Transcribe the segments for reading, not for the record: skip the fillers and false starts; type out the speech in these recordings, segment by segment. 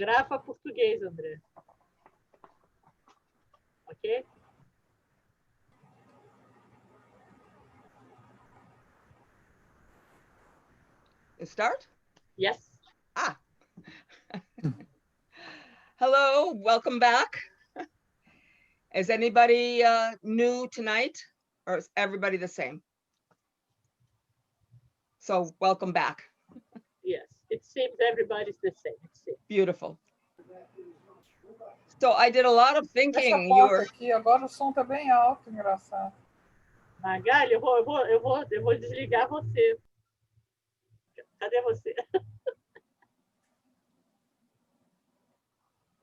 Grava português, André. Ok? Start? Yes. Hello, welcome back. Is anybody new tonight, or is everybody the same? So welcome back. Yes, it seems everybody's the same. Beautiful. So I did a lot of thinking. Deixa a porta aqui, agora o som tá bem alto, engraçado. Magali, eu vou desligar você. Cadê você?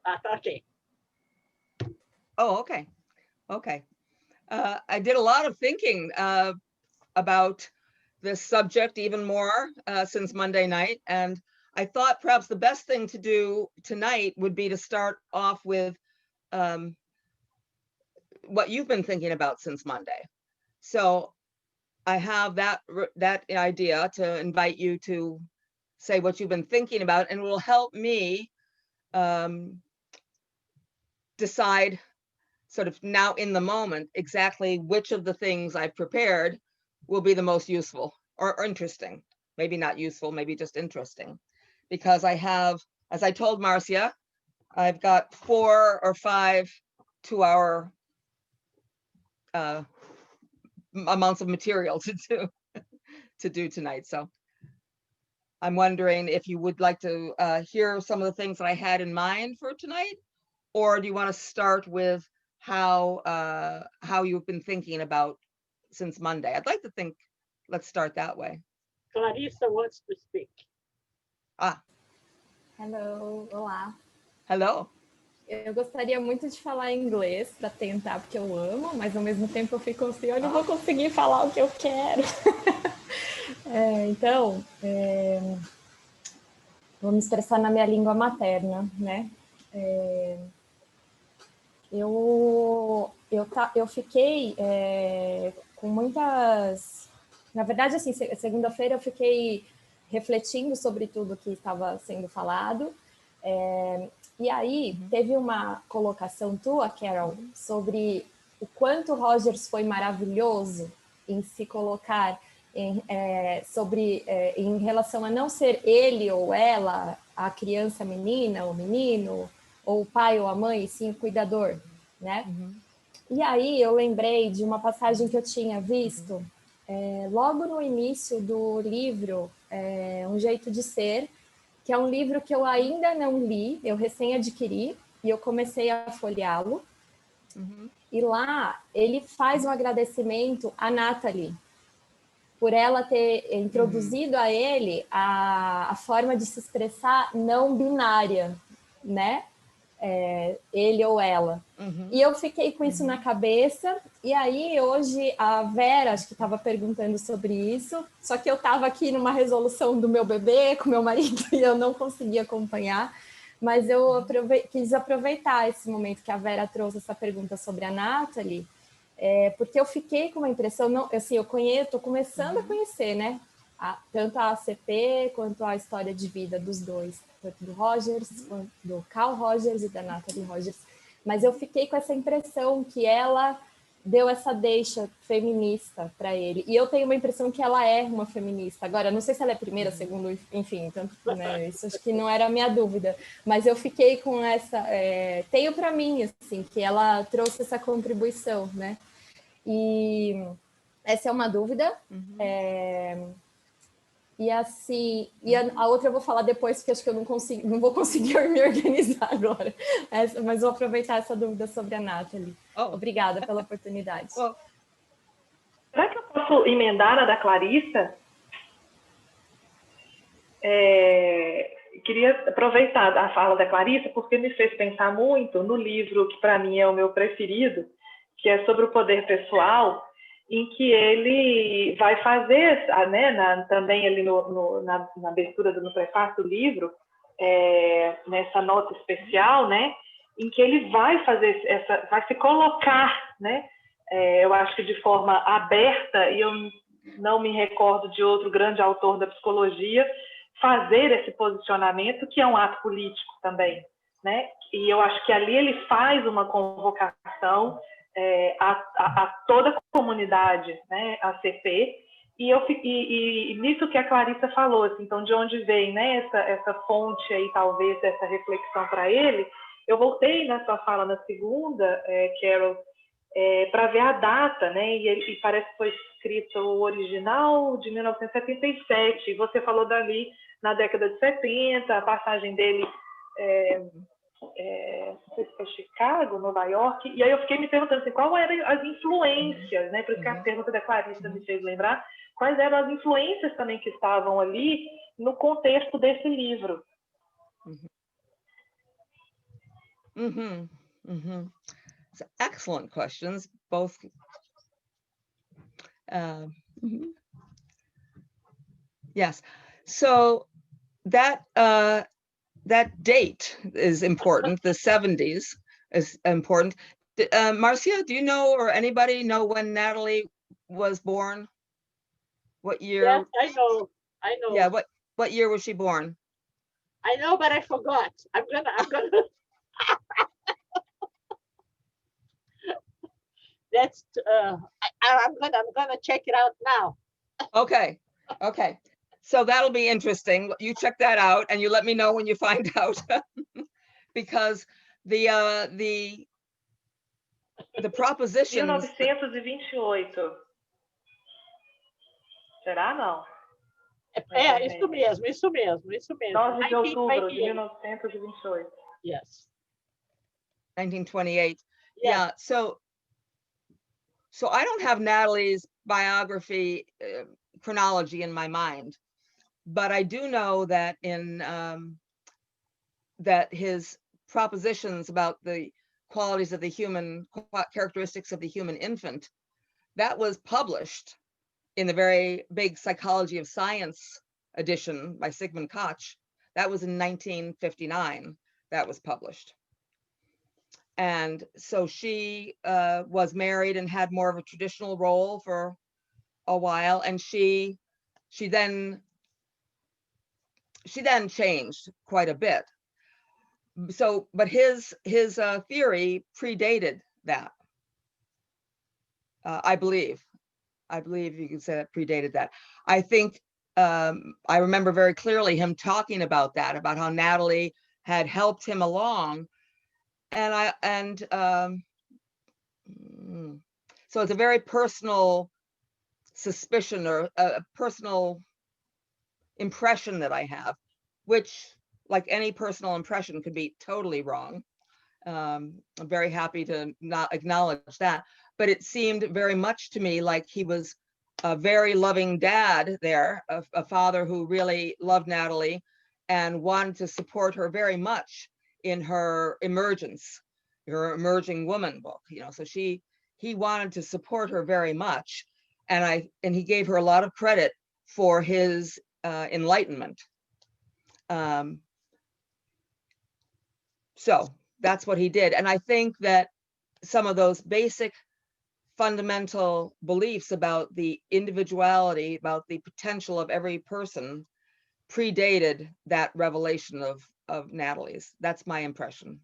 Ah, tá ok. Oh, okay. Okay. I did a lot of thinking about this subject even more since Monday night. And I thought perhaps the best thing to do tonight would be to start off with what you've been thinking about since Monday. So I have that idea to invite you to say what you've been thinking about, and it will help me decide sort of now in the moment exactly which of the things I've prepared will be the most useful or interesting. Maybe not useful, maybe just interesting. Because I have, as I told Marcia, I've got 4 or 5 2-hour amounts of material to do tonight. So I'm wondering if you would like to hear some of the things that I had in mind for tonight, or do you want to start with how you've been thinking about since Monday? I'd like to think, let's start that way. Clarissa wants to speak. Hello, olá. Hello. Eu gostaria muito de falar inglês para tentar, porque eu amo, mas ao mesmo tempo eu fico assim, eu não vou conseguir falar o que eu quero. Então, vou me expressar na minha língua materna, né? Eu fiquei com muitas... Na verdade, assim, segunda-feira eu fiquei refletindo sobre tudo que estava sendo falado. E aí, teve uma colocação tua, Carol, sobre o quanto Rogers foi maravilhoso em se colocar em relação a não ser ele ou ela, a criança menina ou menino, ou o pai ou a mãe, e sim o cuidador, né? E aí eu lembrei de uma passagem que eu tinha visto logo no início do livro Um Jeito de Ser, que é um livro que eu ainda não li, eu recém adquiri, e eu comecei a folheá-lo. E lá ele faz um agradecimento à Natalie, por ela ter introduzido a ele a forma de se expressar não binária, né? Ele ou ela. E eu fiquei com isso na cabeça, e aí hoje a Vera, acho que estava perguntando sobre isso, só que eu estava aqui numa resolução do meu bebê com meu marido e eu não consegui acompanhar, mas eu quis aproveitar esse momento que a Vera trouxe essa pergunta sobre a Natalie, porque eu fiquei com uma impressão, não, assim, eu estou começando a conhecer, né? Tanto a ACP quanto a história de vida dos dois, tanto do Rogers, quanto do Carl Rogers e da Natalie Rogers. Mas eu fiquei com essa impressão que ela deu essa deixa feminista para ele. E eu tenho uma impressão que ela é uma feminista. Agora, não sei se ela é primeira, segunda, enfim, tanto, né, isso acho que não era a minha dúvida. Mas eu fiquei com essa... tenho para mim, assim, que ela trouxe essa contribuição, né? E essa é uma dúvida. E assim, a outra eu vou falar depois, porque acho que eu não vou conseguir me organizar agora. Mas vou aproveitar essa dúvida sobre a Natalie. Obrigada pela oportunidade. Será que eu posso emendar a da Clarissa? Queria aproveitar a fala da Clarissa, porque me fez pensar muito no livro que para mim é o meu preferido, que é sobre o poder pessoal, em que ele vai fazer, né, também ali na abertura, no prefácio do livro, nessa nota especial, né, em que ele vai fazer vai se colocar, né, eu acho que de forma aberta, e eu não me recordo de outro grande autor da psicologia, fazer esse posicionamento, que é um ato político também, né? E eu acho que ali ele faz uma convocação a toda a comunidade, né, ACP, e nisso que a Clarissa falou, assim, então de onde vem, né, essa fonte aí, talvez, dessa reflexão para ele, eu voltei na sua fala na segunda, Carol, para ver a data, né, e parece que foi escrito o original de 1977, e você falou dali na década de 70, a passagem dele não sei se foi Chicago, Nova York, e aí eu fiquei me perguntando assim, quais eram as influências, né? Por isso que a pergunta da Clarissa me fez lembrar, quais eram as influências também que estavam ali no contexto desse livro. So excellent questions, both. Yes, so that date is important. The 70s is important. Marcia, do you know, or anybody know when Natalie was born? What year? Yes, I know. Yeah, what year was she born? I know, but I forgot. I'm gonna that's I'm gonna check it out now. Okay. So that'll be interesting. You check that out and you let me know when you find out. Because the propositions. 1928. Será, não? Isso mesmo. 9 de outubro de 1928. 1928. Yes. 1928. Yeah. So I don't have Natalie's biography chronology in my mind, but I do know that in that his propositions about the qualities of the human, characteristics of the human infant, that was published in the very big Psychology of Science edition by Sigmund Koch. That was in 1959. That was published. And so she was married and had more of a traditional role for a while, and she then changed quite a bit. So, but his theory predated that. I believe you can say that predated that. I think I remember very clearly him talking about that, about how Natalie had helped him along. And so it's a very personal suspicion or a personal impression that I have, which, like any personal impression, could be totally wrong. I'm very happy to not acknowledge that, but it seemed very much to me like he was a very loving dad there, a father who really loved Natalie and wanted to support her very much in her emergence, her emerging woman book, so he wanted to support her very much. And he gave her a lot of credit for his enlightenment. So that's what he did. And I think that some of those basic fundamental beliefs about the individuality, about the potential of every person, predated that revelation of Natalie's. That's my impression.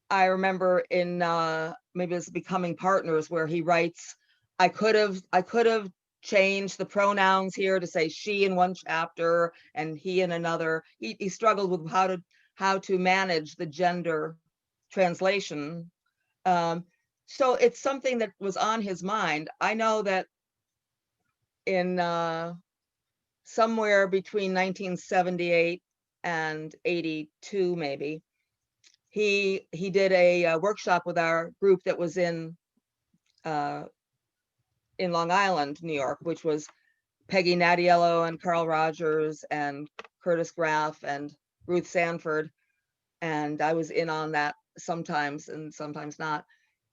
I remember in maybe it's Becoming Partners, where he writes, I could have changed the pronouns here to say she in one chapter and he in another. He struggled with how to manage the gender translation. So it's something that was on his mind. I know that in somewhere between 1978 and 82, maybe, he did a workshop with our group that was in Long Island, New York, which was Peggy Nadiello and Carl Rogers and Curtis Graff and Ruth Sanford. And I was in on that sometimes and sometimes not.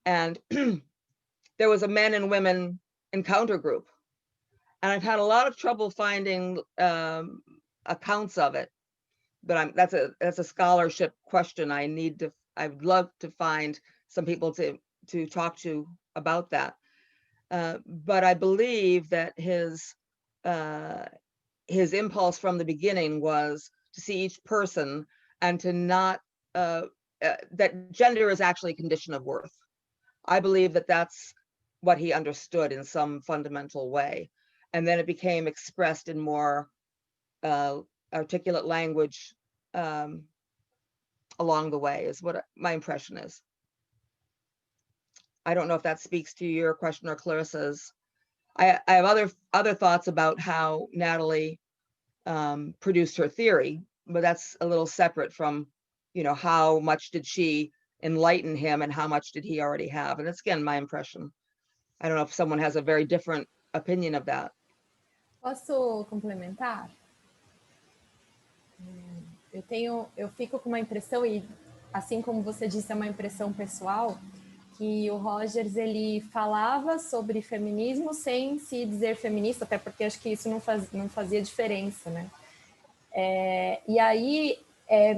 And there was a men and women encounter group. And I've had a lot of trouble finding accounts of it, but that's a scholarship question. I'd love to find some people to talk to about that. But I believe that his impulse from the beginning was to see each person and to not, that gender is actually a condition of worth. I believe that that's what he understood in some fundamental way. And then it became expressed in more articulate language along the way, is what my impression is. I don't know if that speaks to your question or Clarissa's. I have other thoughts about how Natalie produced her theory, but that's a little separate from, how much did she enlighten him and how much did he already have? And that's, again, my impression. I don't know if someone has a very different opinion of that. Posso complementar? Eu fico com uma impressão, e assim como você disse, é uma impressão pessoal, que o Rogers, ele falava sobre feminismo sem se dizer feminista, até porque acho que isso não fazia diferença, né? E aí,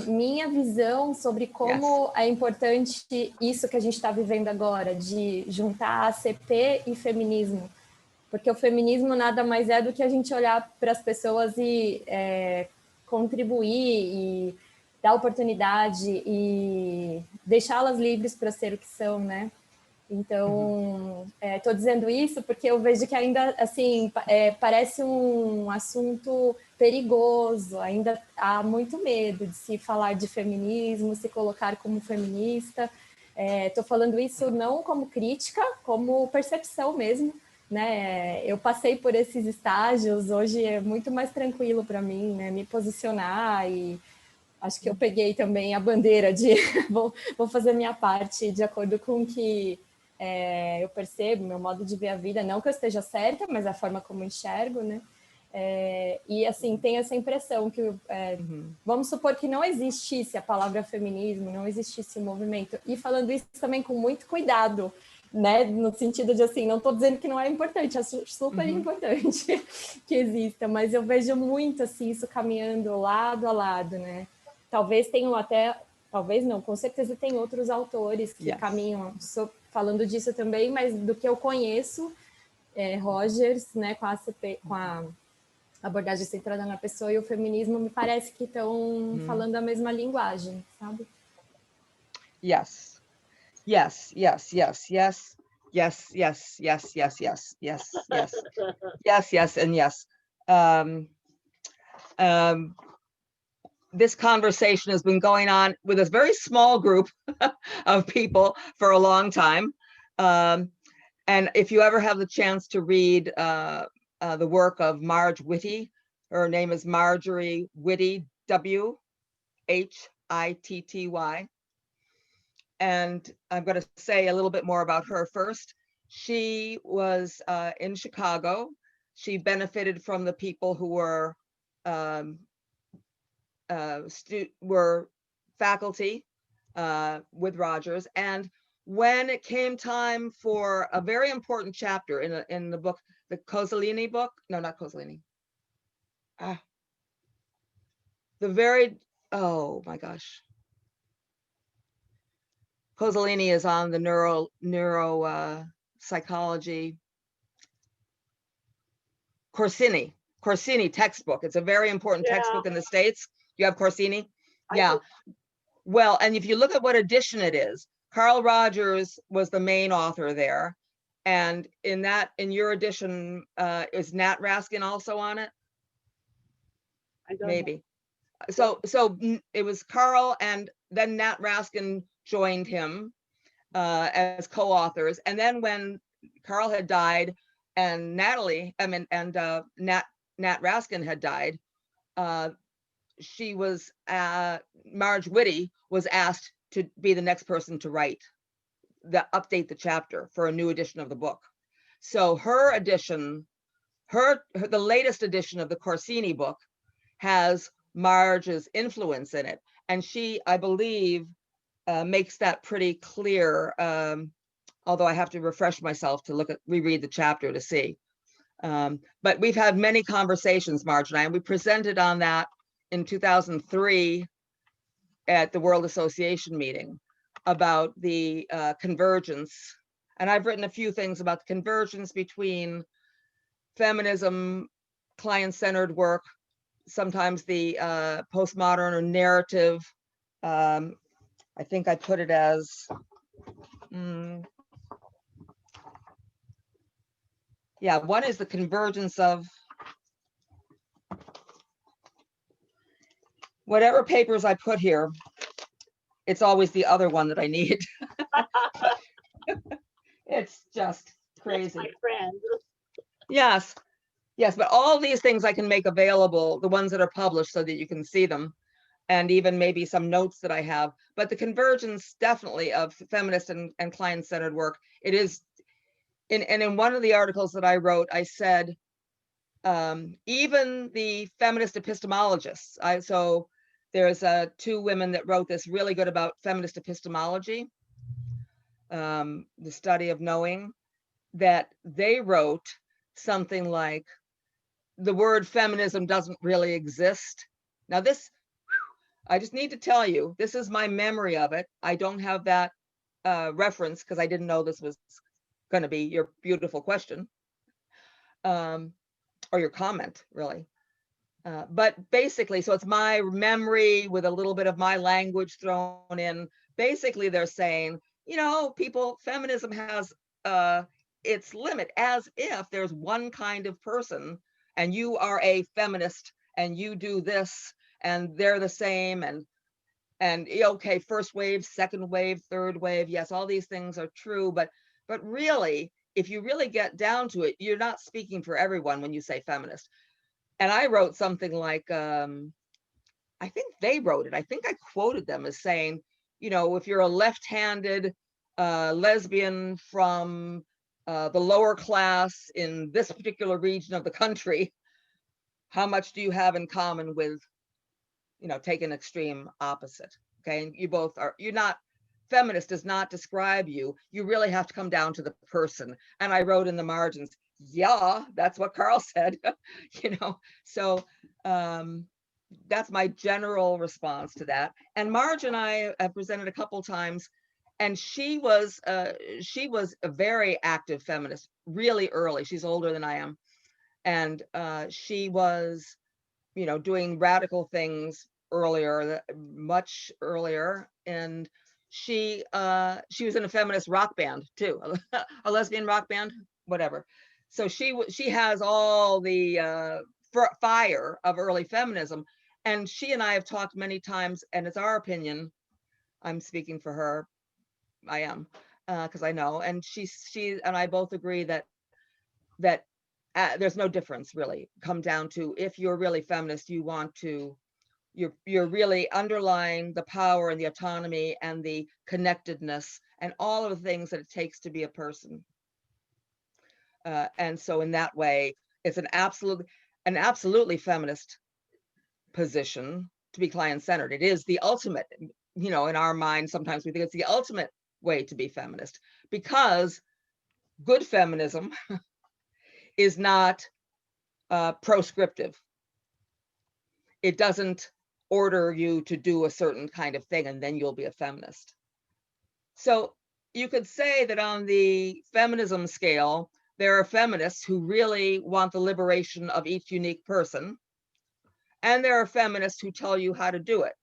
minha visão sobre como é importante isso que a gente está vivendo agora, de juntar ACP e feminismo, porque o feminismo nada mais é do que a gente olhar para as pessoas e contribuir e dar oportunidade e deixá-las livres para ser o que são, né? Então, estou dizendo isso porque eu vejo que ainda, assim, parece um assunto perigoso, ainda há muito medo de se falar de feminismo, se colocar como feminista. Estou falando isso não como crítica, como percepção mesmo, né? Eu passei por esses estágios, hoje é muito mais tranquilo para mim, né, me posicionar, e acho que eu peguei também a bandeira de vou fazer minha parte de acordo com o que eu percebo, meu modo de ver a vida, não que eu esteja certa, mas a forma como enxergo, né? E assim, tem essa impressão que, vamos supor que não existisse a palavra feminismo, não existisse o movimento, e falando isso também com muito cuidado, né? No sentido de, assim, não estou dizendo que não é importante, acho super importante que exista, mas eu vejo muito, assim, isso caminhando lado a lado, né? Talvez tenham até, talvez não, com certeza tem outros autores que caminham falando disso também, mas do que eu conheço, Rogers, né, com a abordagem centrada na pessoa, e o feminismo me parece que estão falando a mesma linguagem, sabe? Yes. Yes, yes, yes, yes, yes, yes, yes, yes, yes, yes, yes, yes, yes, and yes. This conversation has been going on with a very small group of people for a long time. And if you ever have the chance to read the work of Marge Whitty, her name is Marjorie Whitty, W-H-I-T-T-Y. And I'm going to say a little bit more about her first. She was in Chicago. She benefited from the people who were faculty with Rogers. And when it came time for a very important chapter in the book, the Cozzolini book, no, not Cozzolini. Oh my gosh. Cozzolini is on the neuro psychology. Corsini textbook. It's a very important textbook in the States. You have Corsini? Yeah. Well, and if you look at what edition it is, Carl Rogers was the main author there. And in your edition, is Nat Raskin also on it? I don't Maybe. So it was Carl, and then Nat Raskin joined him as co-authors. And then when Carl had died and Nat Raskin had died, Marge Whitty was asked to be the next person to update the chapter for a new edition of the book. So her edition, the latest edition of the Corsini book has Marge's influence in it. And she, I believe, makes that pretty clear, although I have to refresh myself to reread the chapter to see. But we've had many conversations, Marge and I, and we presented on that in 2003 at the World Association meeting about the convergence And I've written a few things about the convergence between feminism, client-centered work, sometimes the postmodern or narrative. I think I put it as, yeah, one is the convergence of whatever papers I put here. It's always the other one that I need. It's just crazy. My friend. Yes, yes, but all these things I can make available, the ones that are published, so that you can see them, and even maybe some notes that I have. But the convergence definitely of feminist and client-centered work, it is, in one of the articles that I wrote, I said, even the feminist epistemologists, so there's two women that wrote this really good about feminist epistemology, the study of knowing, that they wrote something like, the word feminism doesn't really exist. Now this, I just need to tell you, this is my memory of it. I don't have that reference because I didn't know this was going to be your beautiful question, or your comment, really. But basically, so it's my memory with a little bit of my language thrown in. Basically, they're saying, you know, people, feminism has its limit, as if there's one kind of person and you are a feminist and you do this and they're the same, and okay, first wave, second wave, third wave, yes, all these things are true, but really, if you really get down to it, you're not speaking for everyone when you say feminist. And I wrote something like, I think they wrote it, I think I quoted them as saying, you know, if you're a left-handed lesbian from the lower class in this particular region of the country, how much do you have in common with, you know, take an extreme opposite? Okay, and you both are, you're not, feminist does not describe you. You really have to come down to the person. And I wrote in the margins, yeah, that's what Carl said, you know. So that's my general response to that. And Marge and I have presented a couple times, and she was a very active feminist, really early. She's older than I am, and she was, you know, doing radical things earlier, much earlier, and she was in a feminist rock band too, a lesbian rock band, whatever. So she has all the fire of early feminism, and she and I have talked many times, and it's our opinion, I'm speaking for her, I am, because I know, and she and I both agree that there's no difference really. Come down to, if you're really feminist, you want to, you're really underlying the power and the autonomy and the connectedness and all of the things that it takes to be a person. And so in that way, it's an absolutely feminist position to be client-centered. It is the ultimate, you know, in our mind, sometimes we think it's the ultimate way to be feminist, because good feminism is not proscriptive. It doesn't order you to do a certain kind of thing and then you'll be a feminist. So you could say that on the feminism scale, there are feminists who really want the liberation of each unique person, and there are feminists who tell you how to do it.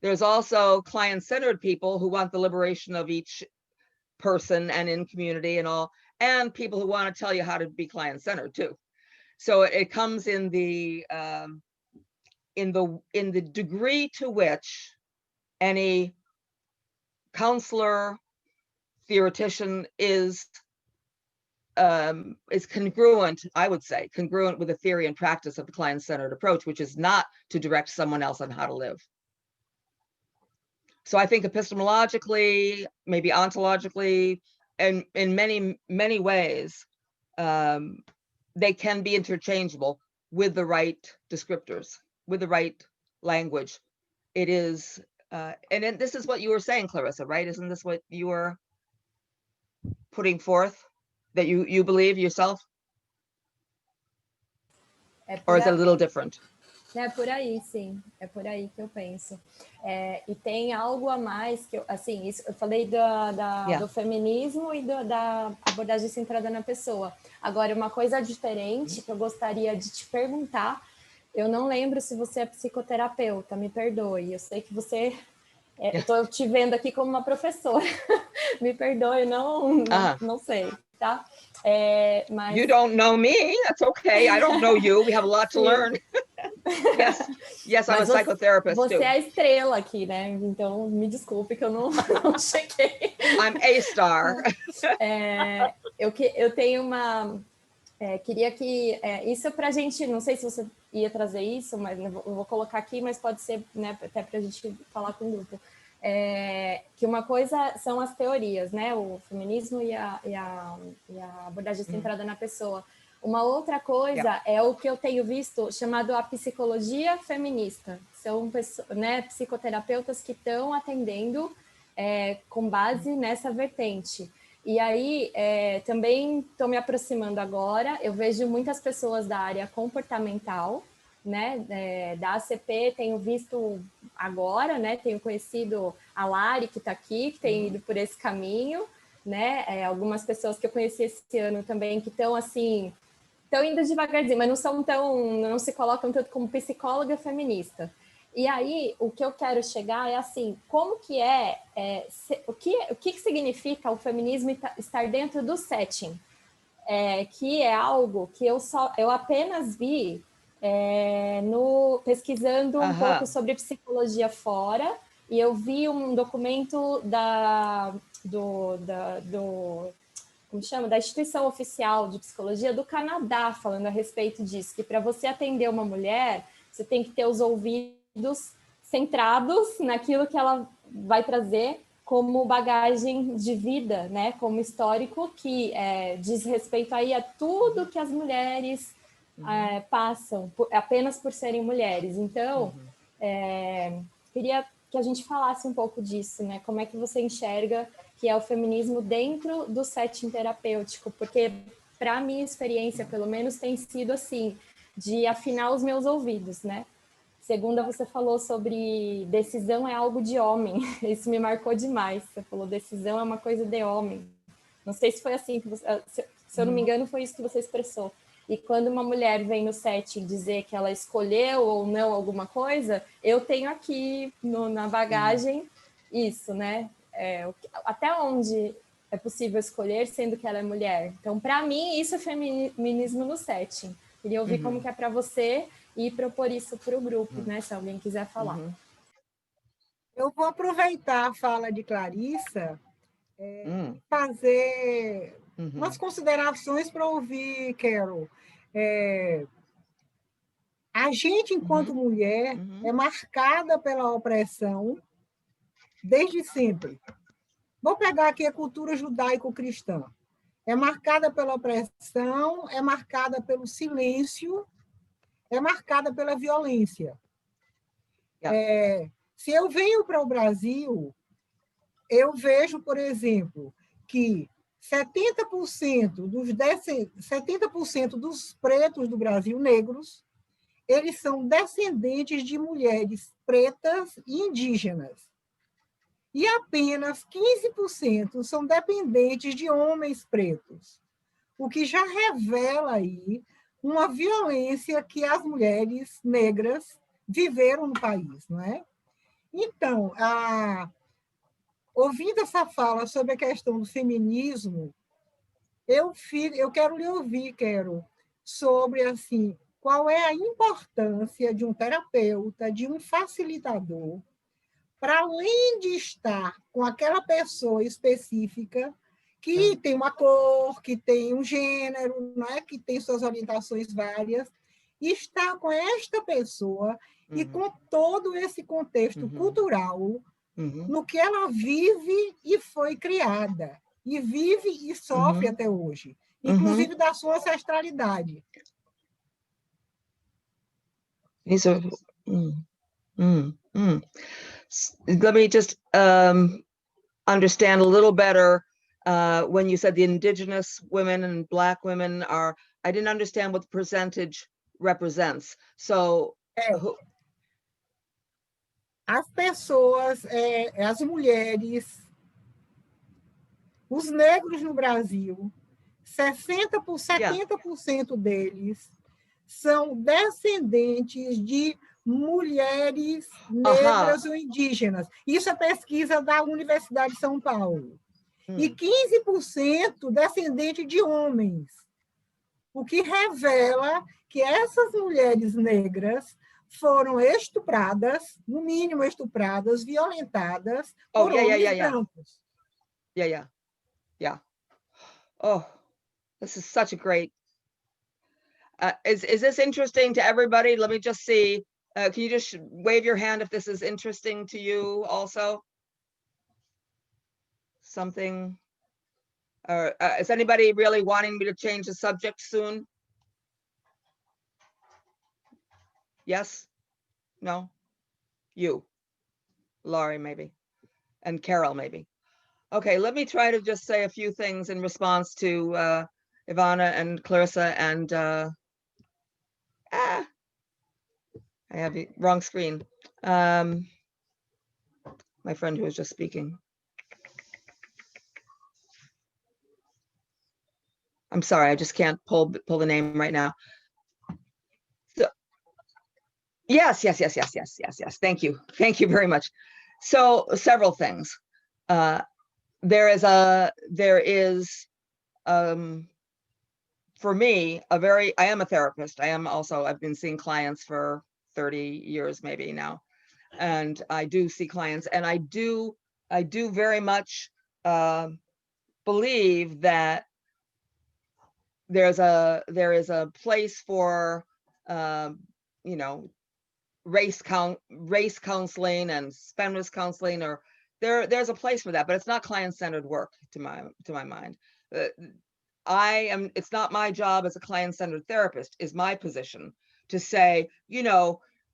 There's also client-centered people who want the liberation of each person and in community and all, and people who want to tell you how to be client-centered too. So it comes in the degree to which any counselor, theoretician is congruent, I would say, congruent with the theory and practice of the client-centered approach, which is not to direct someone else on how to live. So I think epistemologically, maybe ontologically, and in many, many ways, they can be interchangeable with the right descriptors, with the right language. It is, and this is what you were saying, Clarissa, right? Isn't this what you were putting forth, that you believe yourself? Or is it a little different? É por aí, sim. É por aí que eu penso. E tem algo a mais que eu, assim, isso, eu falei do feminismo e da abordagem centrada na pessoa. Agora, uma coisa diferente que eu gostaria de te perguntar, eu não lembro se você é psicoterapeuta, me perdoe. Eu sei que você... eu estou te vendo aqui como uma professora. Me perdoe, não sei, tá? Mas... You don't know me, that's okay. I don't know you. We have a lot to learn. Yes, I'm a psychotherapist você too. é a estrela aqui, né? Então, me desculpe que eu não chequei. I'm a star. Eu tenho uma... queria que... isso pra gente... Não sei se você ia trazer isso, mas eu vou colocar aqui, mas pode ser, né, até pra gente falar com o grupo. Que uma coisa são as teorias, né? O feminismo e a abordagem centrada na pessoa. Uma outra coisa é o que eu tenho visto chamado a psicologia feminista. São né, psicoterapeutas que estão atendendo com base nessa vertente. E aí, também estou me aproximando agora, eu vejo muitas pessoas da área comportamental, né, da ACP, tenho visto agora, né, tenho conhecido a Lari, que está aqui, que tem ido por esse caminho, né, algumas pessoas que eu conheci esse ano também, que estão assim... Estão indo devagarzinho, mas não se colocam tanto como psicóloga feminista. E aí, o que eu quero chegar é assim, como que o que significa o feminismo estar dentro do setting? Que é algo que eu apenas vi pesquisando um pouco sobre psicologia fora, e eu vi um documento como chama? Da instituição oficial de psicologia do Canadá, falando a respeito disso, que para você atender uma mulher, você tem que ter os ouvidos centrados naquilo que ela vai trazer como bagagem de vida, né? Como histórico, que diz respeito aí a tudo que as mulheres passam, apenas por serem mulheres. Então, queria que a gente falasse um pouco disso, né? Como é que você enxerga que é o feminismo dentro do setting terapêutico, porque para a minha experiência, pelo menos, tem sido assim, de afinar os meus ouvidos, né? Segunda, você falou sobre decisão é algo de homem, isso me marcou demais, você falou decisão é uma coisa de homem. Não sei se foi assim, que se eu não me engano, foi isso que você expressou. E quando uma mulher vem no setting dizer que ela escolheu ou não alguma coisa, eu tenho aqui na bagagem isso, né? Até onde é possível escolher, sendo que ela é mulher. Então, para mim, isso é feminismo no setting. Queria ouvir como que é para você e propor isso para o grupo, né? Se alguém quiser falar. Eu vou aproveitar a fala de Clarissa e fazer umas considerações para ouvir, Carol. A gente, enquanto mulher, é marcada pela opressão desde sempre. Vou pegar aqui a cultura judaico-cristã. É marcada pela opressão, é marcada pelo silêncio, é marcada pela violência. Se eu venho para o Brasil, eu vejo, por exemplo, que 70% dos pretos do Brasil, negros, eles são descendentes de mulheres pretas e indígenas. E apenas 15% são dependentes de homens pretos, o que já revela aí uma violência que as mulheres negras viveram no país, não é? Então, ouvindo essa fala sobre a questão do feminismo, eu quero lhe ouvir, Carol, sobre assim, qual é a importância de um terapeuta, de um facilitador, para além de estar com aquela pessoa específica que tem uma cor, que tem um gênero, né, que tem suas orientações várias, e estar com esta pessoa e com todo esse contexto cultural no que ela vive e foi criada, e vive e sofre até hoje, inclusive da sua ancestralidade. So, let me just understand a little better when you said the indigenous women and Black women are, I didn't understand what the percentage represents. So Who- As pessoas, as mulheres, os negros no Brasil, 70% deles são descendentes de mulheres negras ou indígenas. Isso é pesquisa da Universidade de São Paulo. E 15% descendente de homens, o que revela que essas mulheres negras foram estupradas, no mínimo estupradas, violentadas por homens brancos. Yeah. Oh, this is such a great. Is this interesting to everybody? Let me just see. Can you just wave your hand if this is interesting to you also? Something, or is anybody really wanting me to change the subject soon? Yes? No? You? Laurie, maybe. And Carol, maybe. Okay, let me try to just say a few things in response to Ivana and Clarissa and I have the wrong screen. My friend who was just speaking. I'm sorry, I just can't pull the name right now. So, yes. Thank you very much. So several things. There is for me I am a therapist. I've been seeing clients for 30 years maybe now, and I do see clients, and I do very much believe that there is a place for race counseling and feminist counseling, or there's a place for that, but it's not client-centered work to my mind. It's not my job as a client-centered therapist, is my position, to say,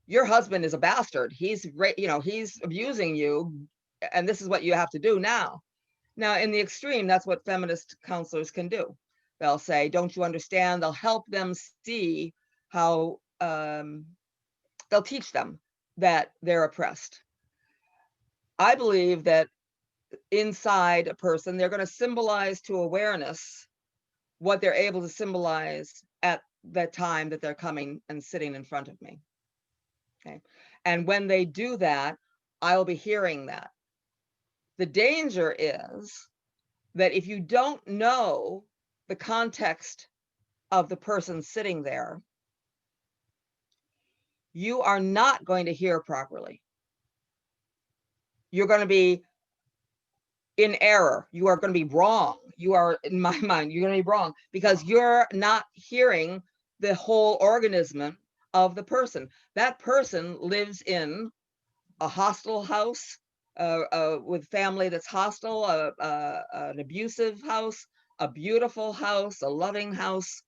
your husband is a bastard. He's abusing you, and this is what you have to do now. Now, in the extreme, that's what feminist counselors can do. They'll say, don't you understand? They'll help them see how, they'll teach them that they're oppressed. I believe that inside a person, they're going to symbolize to awareness what they're able to symbolize at that time that they're coming and sitting in front of me. Okay. And when they do that, I'll be hearing that. The danger is that if you don't know the context of the person sitting there, you are not going to hear properly. You're going to be in error. You are going to be wrong. You are, in my mind, you're going to be wrong because you're not hearing the whole organism of the person. That person lives in a hostile house, with family that's hostile, an abusive house, a beautiful house, a loving house.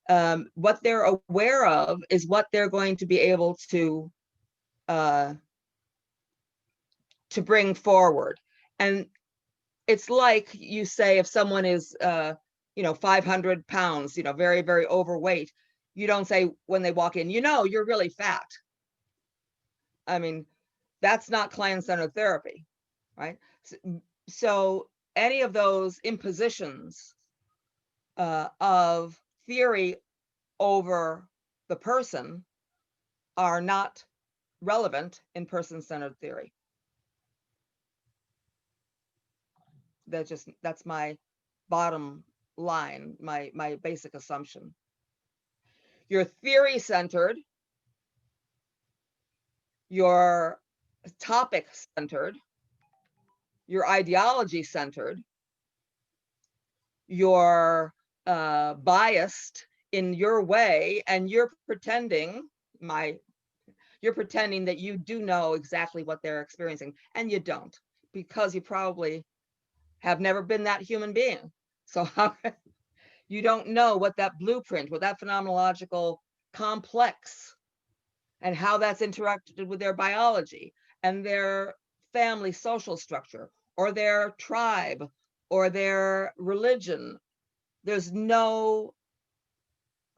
What they're aware of is what they're going to be able to bring forward. And it's like you say, if someone is 500 pounds, very, very overweight, you don't say when they walk in, you're really fat. I mean, that's not client-centered therapy, right? So any of those impositions of theory over the person are not relevant in person-centered theory. That's my bottom line, my basic assumption. You're theory-centered, you're topic-centered, you're ideology-centered, you're biased in your way, and you're pretending that you do know exactly what they're experiencing, and you don't, because you probably have never been that human being. So how you don't know what that blueprint, what that phenomenological complex, and how that's interacted with their biology and their family social structure, or their tribe, or their religion. There's no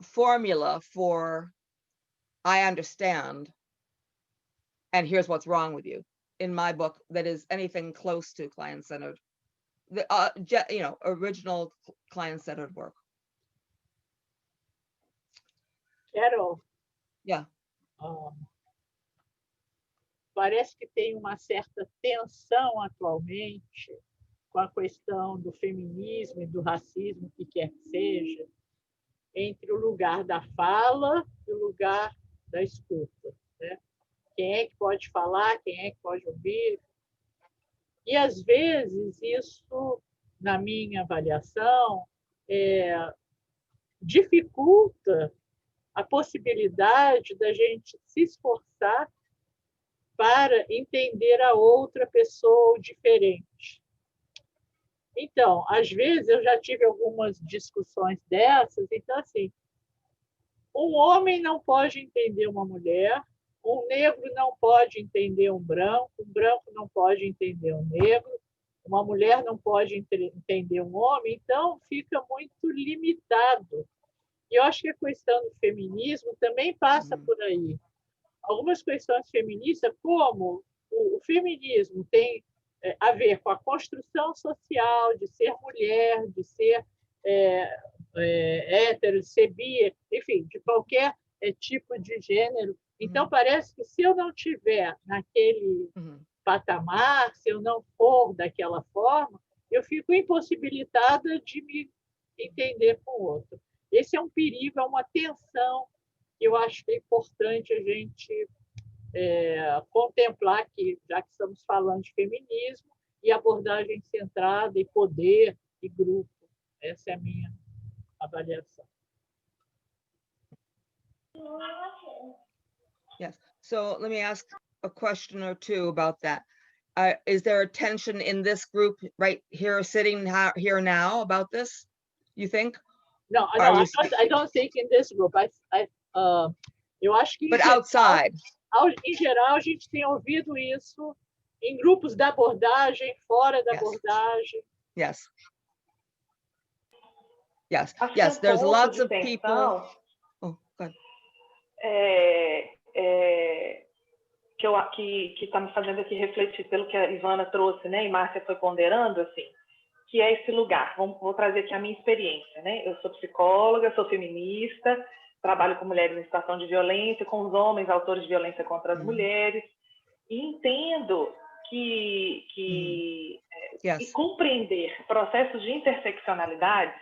formula for, I understand and here's what's wrong with you. In my book, that is anything close to client-centered, original client-centered work. Carol, Yeah. Parece que tem uma certa tensão atualmente com a questão do feminismo e do racismo, que quer que seja, entre o lugar da fala e o lugar da escuta, né? Quem é que pode falar, quem é que pode ouvir. E, às vezes, isso, na minha avaliação, dificulta a possibilidade da gente se esforçar para entender a outra pessoa diferente. Então, às vezes, eu já tive algumas discussões dessas. Então, assim, um homem não pode entender uma mulher, um negro não pode entender um branco não pode entender um negro, uma mulher não pode entender um homem, então fica muito limitado. E eu acho que a questão do feminismo também passa por aí. Algumas questões feministas, como o feminismo tem a ver com a construção social, de ser mulher, de ser hétero, de ser bi, enfim, de qualquer tipo de gênero. Então, parece que se eu não estiver naquele patamar, se eu não for daquela forma, eu fico impossibilitada de me entender com o outro. Esse é um perigo, é uma tensão que eu acho que é importante a gente contemplar aqui, já que estamos falando de feminismo e abordagem centrada e poder e grupo. Essa é a minha avaliação. Yes. So let me ask a question or two about that. Is there a tension in this group right here, sitting here now, about this, you think? No, I don't think in this group. Eu acho que, but outside. Em geral, a gente tem ouvido isso em grupos da abordagem, fora da abordagem. Yes. Yes, there's lots of people. Oh, go ahead. Que está me fazendo aqui refletir pelo que a Ivana trouxe, né, e Márcia foi ponderando, assim, que é esse lugar. Vou trazer aqui a minha experiência, né? Eu sou psicóloga, sou feminista, trabalho com mulheres em situação de violência, com os homens autores de violência contra as mulheres, e entendo que compreender processos de interseccionalidade,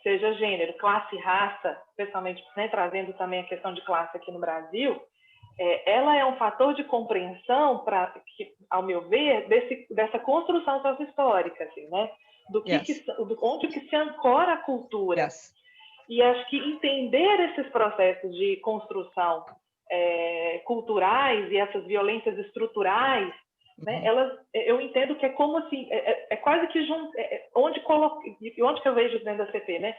seja gênero, classe e raça, especialmente, né, trazendo também a questão de classe aqui no Brasil, ela é um fator de compreensão, ao meu ver, dessa construção sociohistórica, assim, né? Onde que se ancora a cultura. Yes. E acho que entender esses processos de construção culturais e essas violências estruturais, né, eu entendo que é como assim, quase que onde que eu vejo dentro da CP, né?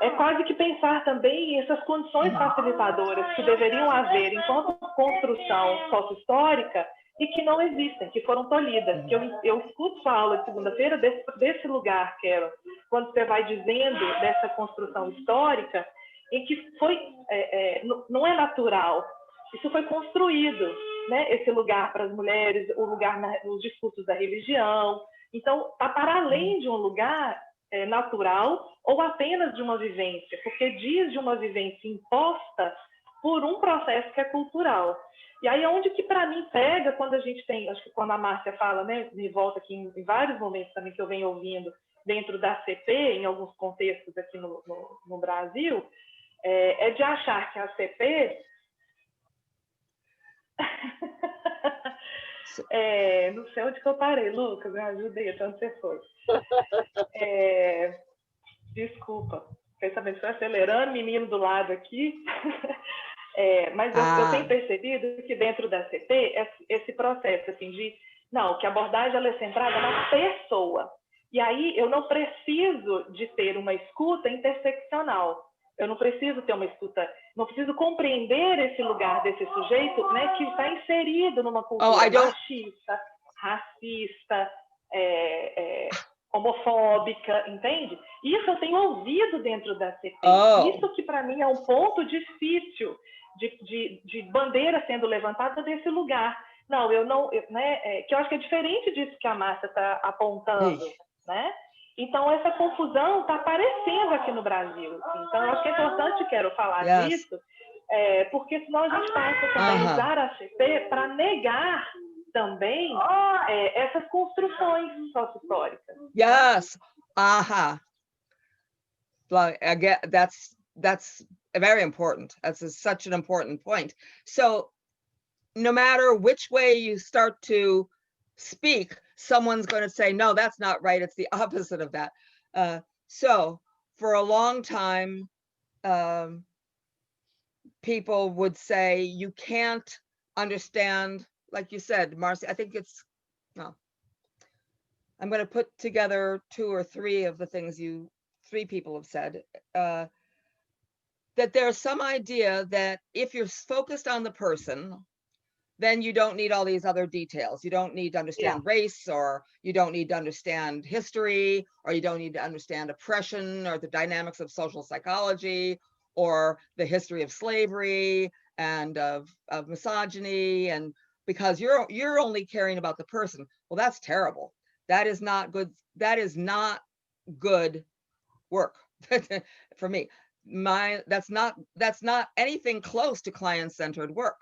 É quase que pensar também essas condições facilitadoras que deveriam haver enquanto construção sociohistórica e que não existem, que foram tolhidas. Que eu escuto sua aula de segunda-feira desse lugar, Carol, quando você vai dizendo dessa construção histórica, em que não é natural, isso foi construído, né? Esse lugar para as mulheres, o lugar nos discursos da religião. Então, está para além de um lugar natural ou apenas de uma vivência, porque diz de uma vivência imposta por um processo que é cultural. E aí é onde que para mim pega quando a gente tem, acho que quando a Márcia fala, né, me volta aqui em vários momentos também que eu venho ouvindo dentro da CP, em alguns contextos aqui no Brasil, é de achar que a CP não sei onde que eu parei, Lucas, me ajudei, tanto você foi. Desculpa, pensamento foi acelerando, menino do lado aqui. Mas eu tenho percebido que dentro da CP, esse processo assim, que a abordagem ela é centrada na pessoa. E aí eu não preciso de ter uma escuta interseccional. Eu não preciso ter uma escuta, não preciso compreender esse lugar desse sujeito, né, que está inserido numa cultura machista, racista, homofóbica, entende? Isso eu tenho ouvido dentro da CP. Isso que para mim é um ponto difícil de bandeira sendo levantada desse lugar. Não, eu não, né, que eu acho que é diferente disso que a Márcia está apontando, né? Então, essa confusão está aparecendo aqui no Brasil. Então, eu acho que é importante, quero falar disso, porque senão a gente passa também a usar a CP para negar também essas construções sociohistóricas. Yes. Well, again, that's very important. That's such an important point. So no matter which way you start to speak, someone's going to say, no, that's not right. It's the opposite of that. So for a long time, people would say you can't understand, like you said, Marcy, I think it's, no, I'm going to put together 2 or 3 of the things 3 people have said, that there's some idea that if you're focused on the person, then you don't need all these other details. You don't need to understand race, or you don't need to understand history, or you don't need to understand oppression or the dynamics of social psychology, or the history of slavery and of misogyny, and because you're only caring about the person. Well, that's terrible. That is not good. That is not good work for me. That's not anything close to client-centered work.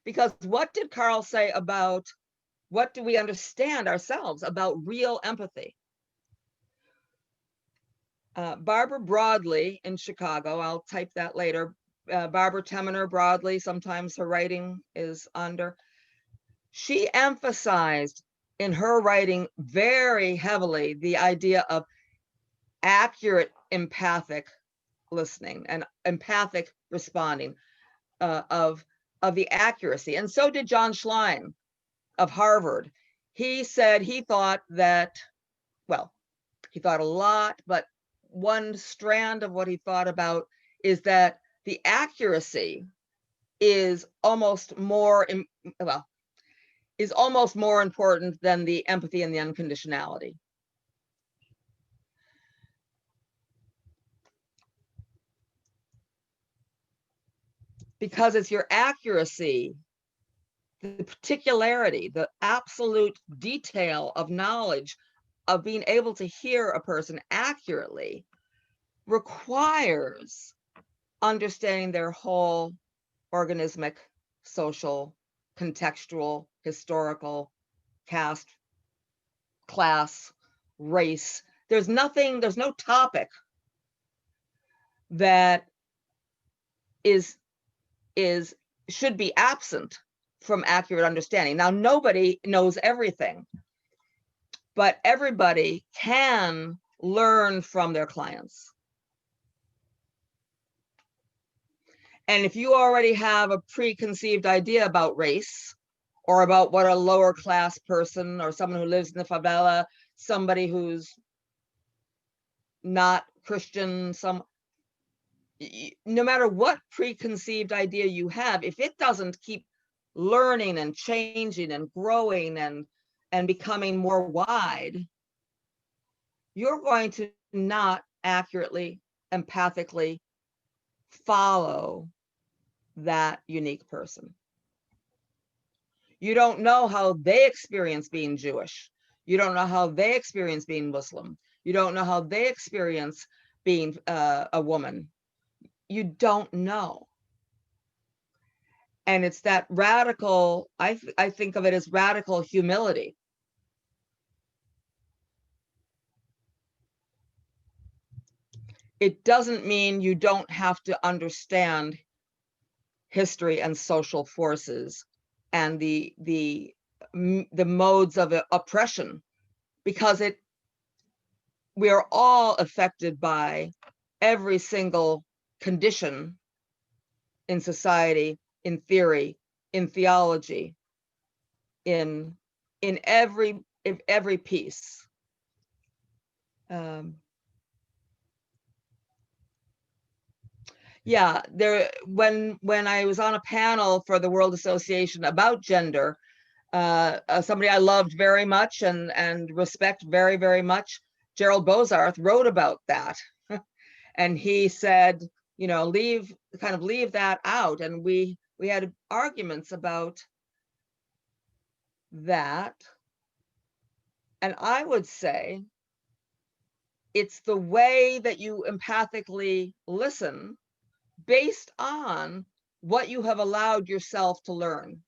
Because what did Carl say about what do we understand ourselves about real empathy? Barbara Broadley in Chicago, I'll type that later. Barbara Temener Broadley, sometimes her writing is under. She emphasized in her writing very heavily the idea of accurate empathic listening and empathic responding, of the accuracy. And so did John Schlein of Harvard. He said he thought that, well, he thought a lot, but one strand of what he thought about is that the accuracy is almost more, is almost more important than the empathy and the unconditionality. Because it's your accuracy, the particularity, the absolute detail of knowledge of being able to hear a person accurately requires understanding their whole organismic, social, contextual, historical, caste, class, race. There's no topic that should be absent from accurate understanding. Now, nobody knows everything, but everybody can learn from their clients. And if you already have a preconceived idea about race, or about what a lower class person, or someone who lives in the favela, somebody who's not Christian, no matter what preconceived idea you have, if it doesn't keep learning and changing and growing and becoming more wide, you're going to not accurately, empathically follow that unique person. You don't know how they experience being Jewish. You don't know how they experience being Muslim. You don't know how they experience being a woman. You don't know. And it's that radical, I think of it as radical humility. It doesn't mean you don't have to understand history and social forces and the modes of oppression, because we are all affected by every single condition in society, in theory, in theology, in every piece. Yeah, when I was on a panel for the World Association about gender, somebody I loved very much and respect very, very much, Gerald Bozarth, wrote about that. And he said, you know, leave that out. And we had arguments about that. And I would say it's the way that you empathically listen based on what you have allowed yourself to learn.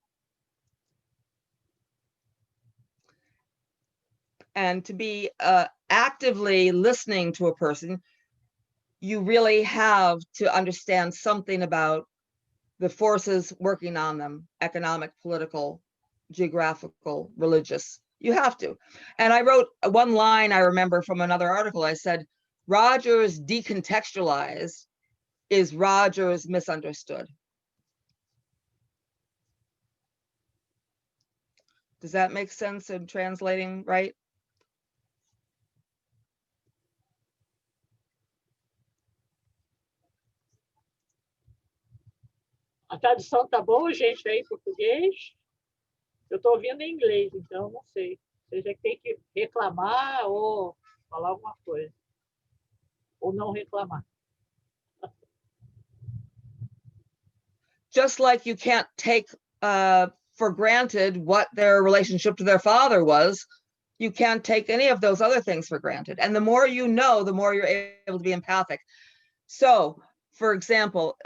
And to be actively listening to a person, you really have to understand something about the forces working on them, economic, political, geographical, religious. You have to. And I wrote one line I remember from another article. I said, Rogers decontextualized is Rogers misunderstood. Does that make sense in translating, right? A tradução tá boa, gente, aí em português? Eu estou ouvindo em inglês, então não sei. Você já tem que reclamar ou falar alguma coisa. Ou não reclamar. Just like you can't take for granted what their relationship to their father was, you can't take any of those other things for granted. And the more you know, the more you're able to be empathic. So, for example,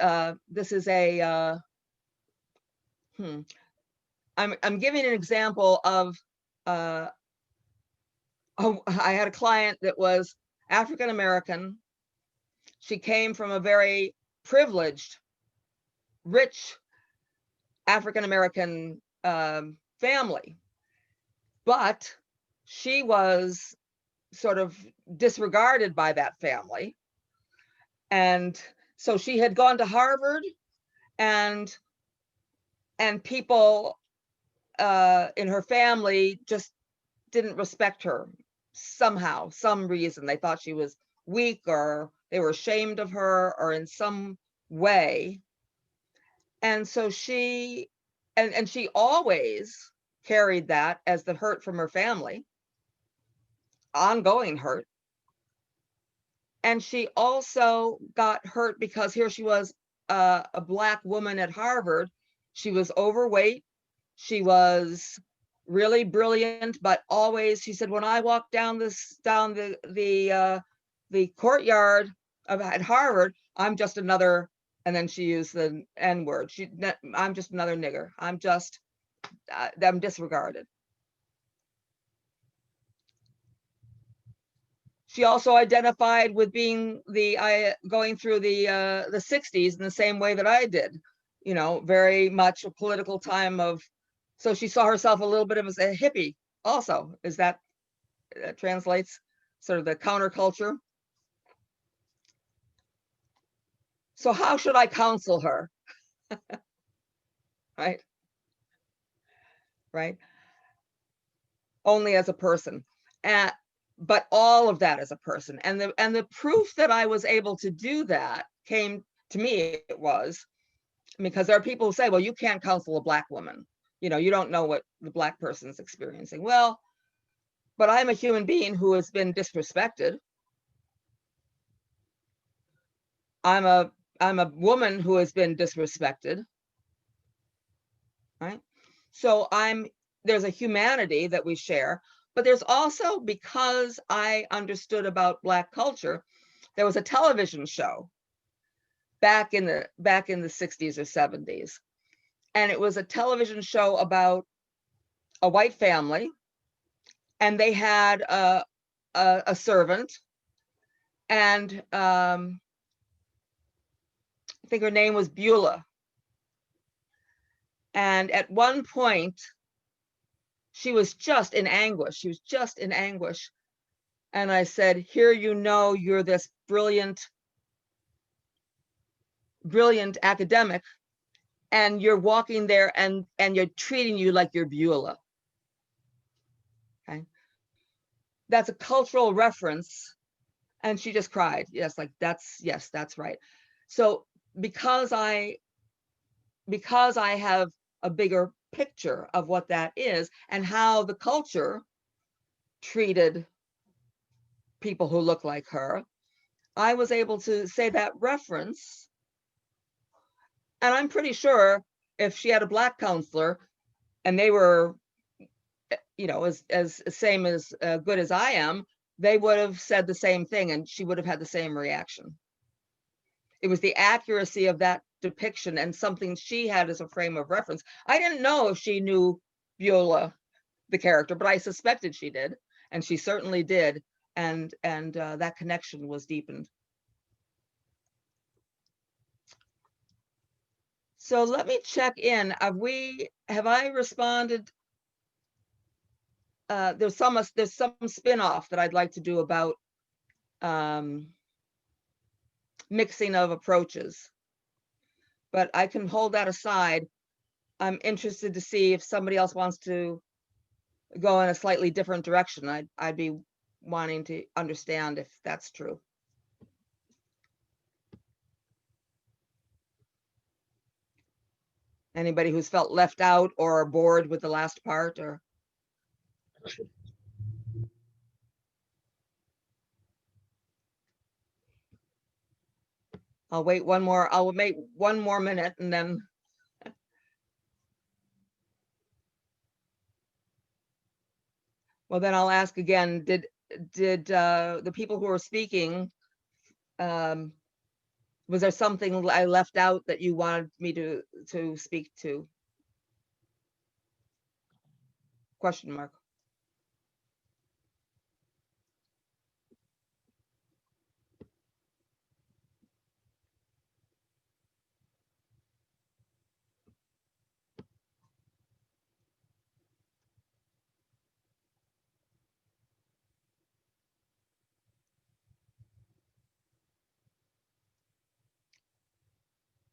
this is a, I'm giving an example of, I had a client that was African-American. She came from a very privileged, rich African-American family, but she was sort of disregarded by that family. And so she had gone to Harvard, and people in her family just didn't respect her somehow, some reason. They thought she was weak, or they were ashamed of her, or in some way. And so she always carried that as the hurt from her family, ongoing hurt. And she also got hurt because here she was, a Black woman at Harvard. She was overweight. She was really brilliant, but always, she said, when I walk down the courtyard at Harvard, I'm just another, and then she used the N word. I'm just another nigger. I'm disregarded. She also identified with being going through the 60s in the same way that I did, you know, very much a political time of, so she saw herself a little bit of as a hippie also. Is that translates sort of the counterculture? So how should I counsel her? Right? Right? Only as a person. But all of that as a person. And the proof that I was able to do that came to me, it was because there are people who say, well, you can't counsel a Black woman. You know, you don't know what the Black person's experiencing. Well, but I'm a human being who has been disrespected. I'm a woman who has been disrespected. Right? So there's a humanity that we share. But there's also, because I understood about Black culture, there was a television show back in the 60s or 70s. And it was a television show about a white family. And they had a servant. And I think her name was Beulah. And at one point, she was just in anguish. She was just in anguish. And I said, here, you know, you're this brilliant academic, and you're walking there and you're treating you like you're Beulah. Okay. That's a cultural reference. And she just cried. Yes, like that's right. So because I have a bigger picture of what that is and how the culture treated people who look like her, I was able to say that reference And I'm pretty sure if she had a Black counselor and they were, you know, as same as good as I am, they would have said the same thing and she would have had the same reaction. It was the accuracy of that depiction and something she had as a frame of reference. I didn't know if she knew Viola, the character, but I suspected she did, and she certainly did, and that connection was deepened. So let me check in. Have I responded? There's some spin-off that I'd like to do about mixing of approaches, but I can hold that aside. I'm interested to see if somebody else wants to go in a slightly different direction. I'd be wanting to understand if that's true. Anybody who's felt left out or bored with the last part, or I'll make one more minute and then well, then I'll ask again, did the people who are speaking, was there something I left out that you wanted me to speak to? Question mark.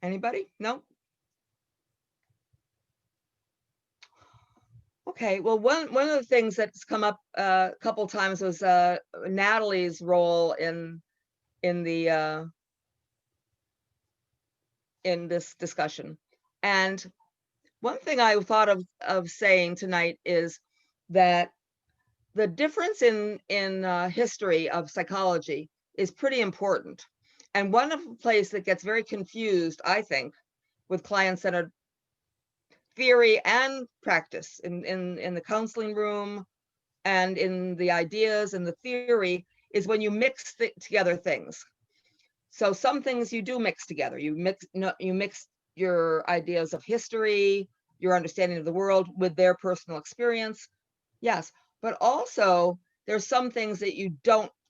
Anybody? No? Okay, well, one of the things that's come up a couple times was Natalie's role in this discussion. And one thing I thought of saying tonight is that the difference in history of psychology is pretty important. And one of the places that gets very confused, I think, with client-centered theory and practice in the counseling room and in the ideas and the theory is when you mix together things. So some things you do mix together. You mix your ideas of history, your understanding of the world with their personal experience. Yes, but also there's some things that you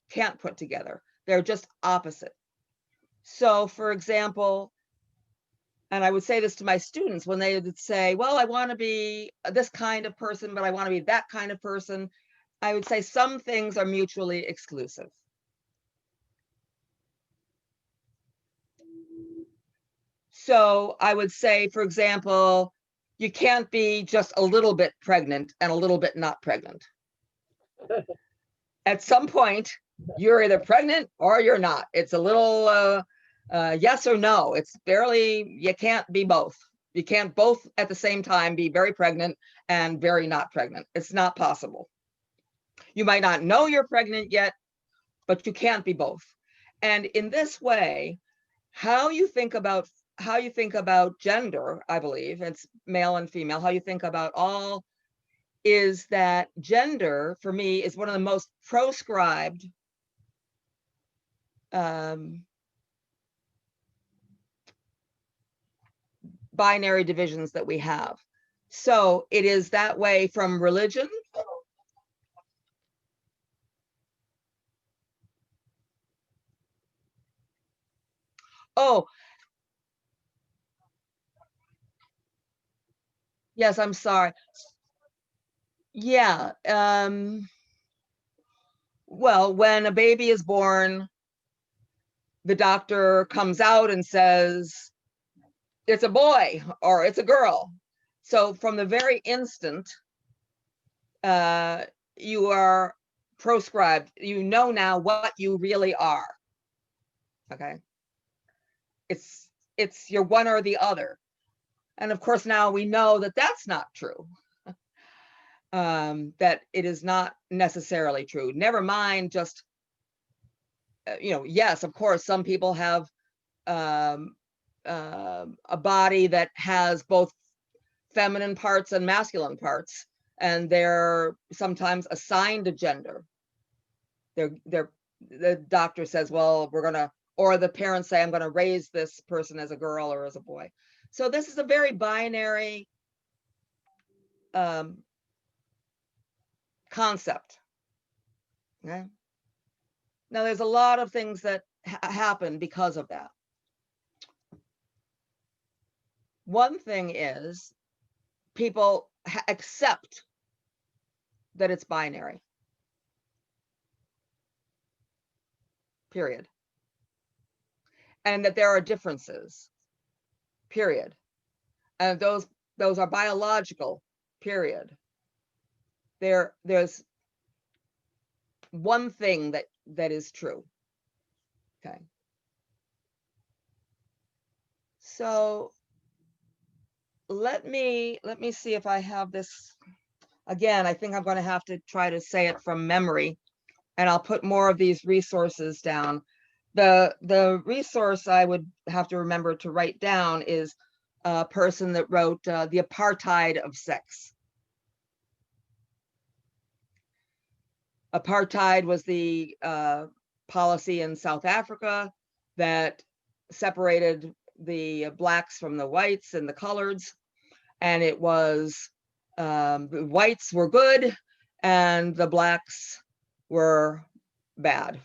can't put together. They're just opposite. So for example, and I would say this to my students when they would say, well, I want to be this kind of person, but I want to be that kind of person. I would say some things are mutually exclusive. So I would say, for example, you can't be just a little bit pregnant and a little bit not pregnant. At some point, you're either pregnant or you're not. It's a little yes or no. It's barely, you can't be both. You can't both at the same time be very pregnant and very not pregnant. It's not possible. You might not know you're pregnant yet, but you can't be both. And in this way, how you think about gender, I believe, it's male and female, how you think about all is that gender, for me, is one of the most proscribed binary divisions that we have. So it is that way from religion. Oh, yes, I'm sorry. Yeah. Well, when a baby is born, the doctor comes out and says, it's a boy or it's a girl. So from the very instant, you are proscribed. You know now what you really are. Okay. It's you're one or the other. And of course, now we know that that's not true. That it is not necessarily true. Never mind just, yes, of course, some people have a body that has both feminine parts and masculine parts, and they're sometimes assigned a gender. The doctor says, well, we're gonna, or the parents say, I'm gonna raise this person as a girl or as a boy. So this is a very binary concept. Okay. Now there's a lot of things that happen because of that. One thing is people accept that it's binary. Period. And that there are differences. Period. And those are biological. Period. There's one thing that is true. Okay. So let me see if I have this. Again, I think I'm going to have to try to say it from memory, and I'll put more of these resources down. The resource I would have to remember to write down is a person that wrote The Apartheid of Sex. Apartheid was the policy in South Africa that separated the blacks from the whites and the coloreds, and it was the whites were good and the blacks were bad.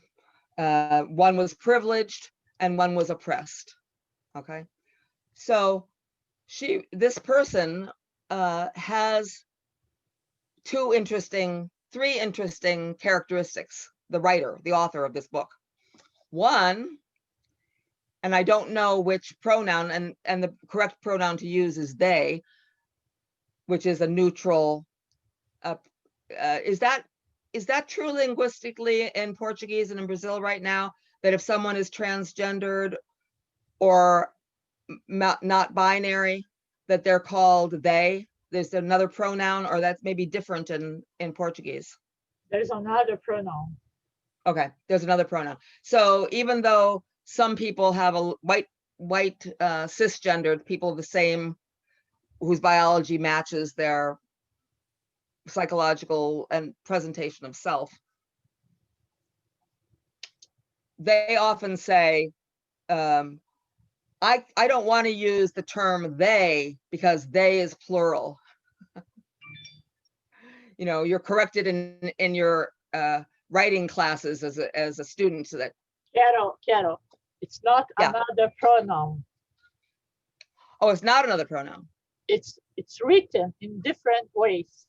One was privileged and one was oppressed. Okay, so this person has three interesting characteristics, the writer, the author of this book. One, and I don't know which pronoun, and the correct pronoun to use is they, which is a neutral. Is that true linguistically in Portuguese and in Brazil right now, that if someone is transgendered or not binary, that they're called they? There's another pronoun, or that's maybe different in Portuguese? There's another pronoun. Okay, there's another pronoun. So even though some people have a white cisgendered people the same, whose biology matches their psychological and presentation of self, they often say, I don't want to use the term they because they is plural. You know, you're corrected in your writing classes as a student, so that Carol, it's not another pronoun. Oh, it's not another pronoun. It's written in different ways.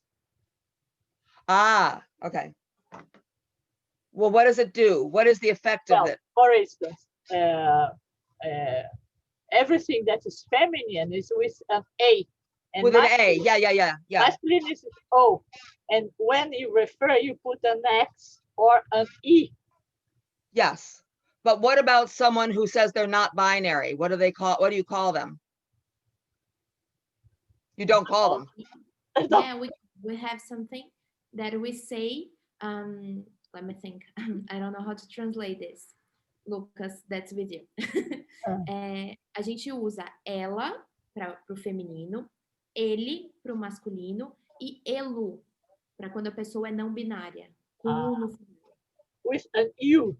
Ah, okay. Well, what does it do? What is the effect of it? For instance, everything that is feminine is with an A. And with an A, yeah. Masculine is O. And when you refer, you put an X or an E. Yes. But what about someone who says they're not binary? What do they call? What do you call them? You don't call them. Yeah, we have something that we say. Let me think. I don't know how to translate this. Lucas, that's with you. A gente usa ela para o feminino, ele para o masculino e elu para quando a pessoa é não binária. With an U.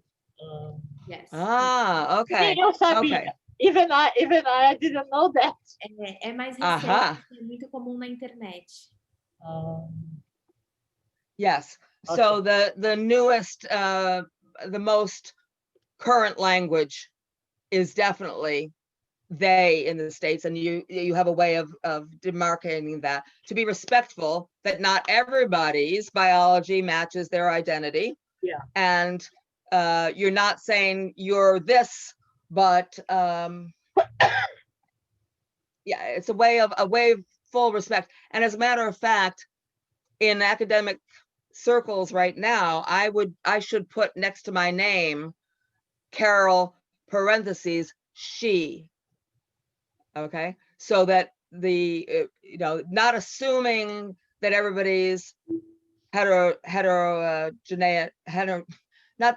Yes. Ah, okay. Eu sabia. Okay. Even I didn't know that. É mais recente, é muito comum na internet. Yes. Okay. So the newest, the most current language is definitely they in the States, and you have a way of demarcating that, to be respectful that not everybody's biology matches their identity. Yeah. And you're not saying you're this, but yeah, it's a way of full respect. And as a matter of fact, in academic circles right now, I should put next to my name Carol parentheses she. Okay, so that the not assuming that everybody's not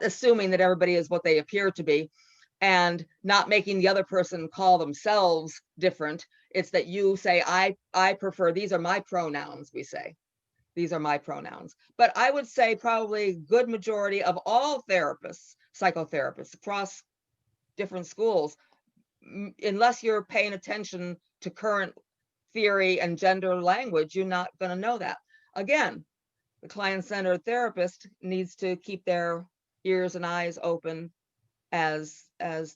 assuming that everybody is what they appear to be, and not making the other person call themselves different. It's that you say, I prefer, these are my pronouns, we say. These are my pronouns. But I would say probably good majority of all therapists, psychotherapists across different schools, unless you're paying attention to current theory and gender language, you're not going to know that. Again, the client-centered therapist needs to keep their ears and eyes open as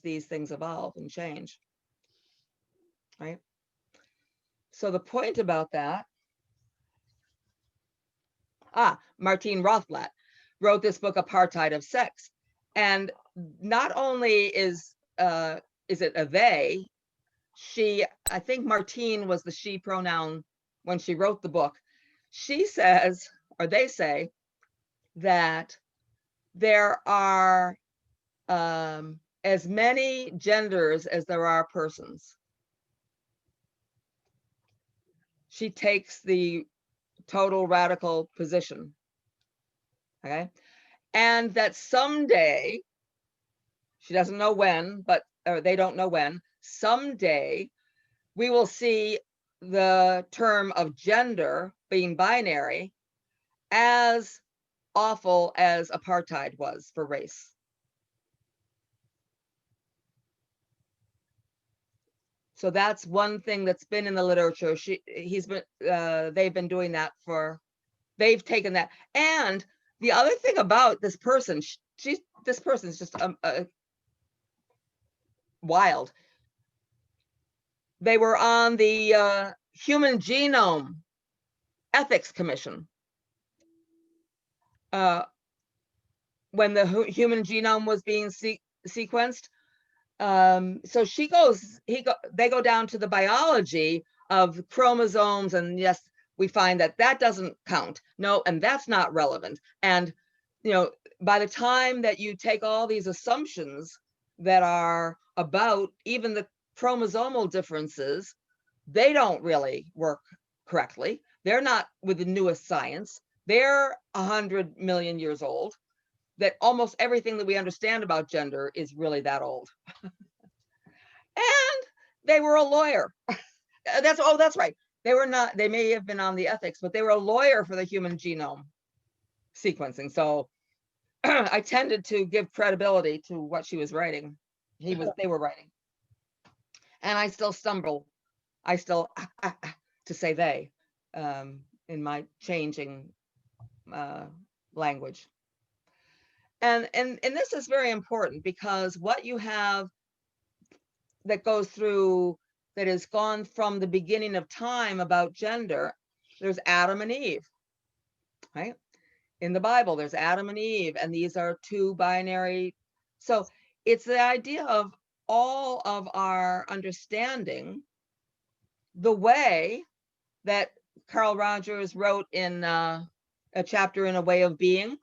these things evolve and change, right? So the point about that, Martine Rothblatt wrote this book, Apartheid of Sex. And not only is it a they, I think Martine was the she pronoun when she wrote the book. She says, or they say, that there are as many genders as there are persons. She takes the total radical position, okay? And that someday, she doesn't know when, or they don't know when, someday we will see the term of gender being binary as awful as apartheid was for race. So that's one thing that's been in the literature. They've been doing that they've taken that. And the other thing about this person, this person's just wild. They were on the Human Genome Ethics Commission when the human genome was being sequenced. So they go down to the biology of chromosomes, and yes, we find that doesn't count. No, and that's not relevant. And by the time that you take all these assumptions that are about even the chromosomal differences, they don't really work correctly. They're not with the newest science. They're 100 million years old. That almost everything that we understand about gender is really that old. And they were a lawyer. That's right. They may have been on the ethics, but they were a lawyer for the human genome sequencing. So I tended to give credibility to what she was writing. They were writing. And I still stumble. I still to say they in my changing language. And this is very important, because what you have that goes through, that has gone from the beginning of time about gender, there's Adam and Eve, right? In the Bible, there's Adam and Eve, and these are two binary. So it's the idea of all of our understanding, the way that Carl Rogers wrote in a chapter in A Way of Being,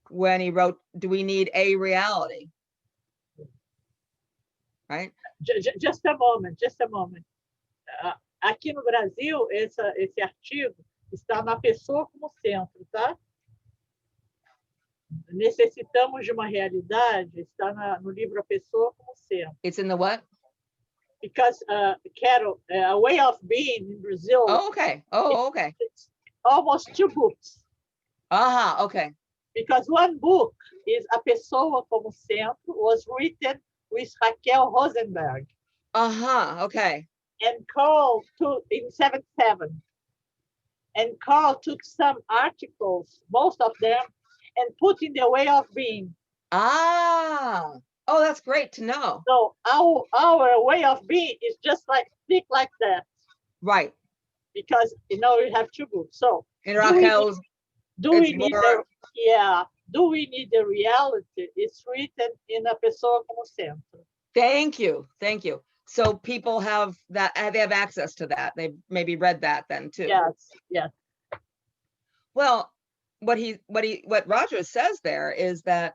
when he wrote, do we need a reality? Right? Just a moment. Aqui no Brasil, esse artigo está na pessoa como centro, tá? Necessitamos de uma realidade, está no livro A Pessoa como Centro. It's in the what? Because Carol, A Way of Being in Brazil. Oh, okay. Oh, okay. It's almost 2 books. Okay. Because one book is A Pessoa como Centro, was written with Raquel Rosenberg. Okay. And Carl in 1977. And Carl took some articles, most of them, and put in The Way of Being. Oh, that's great to know. So our way of being is just speak like that. Right. Because we have 2 books. So in Raquel's, do we need the reality? It's written in A Pessoa como Centro. Thank you. So people have that, they have access to that. They've maybe read that then too. Yes. Well, what Rogers says there is that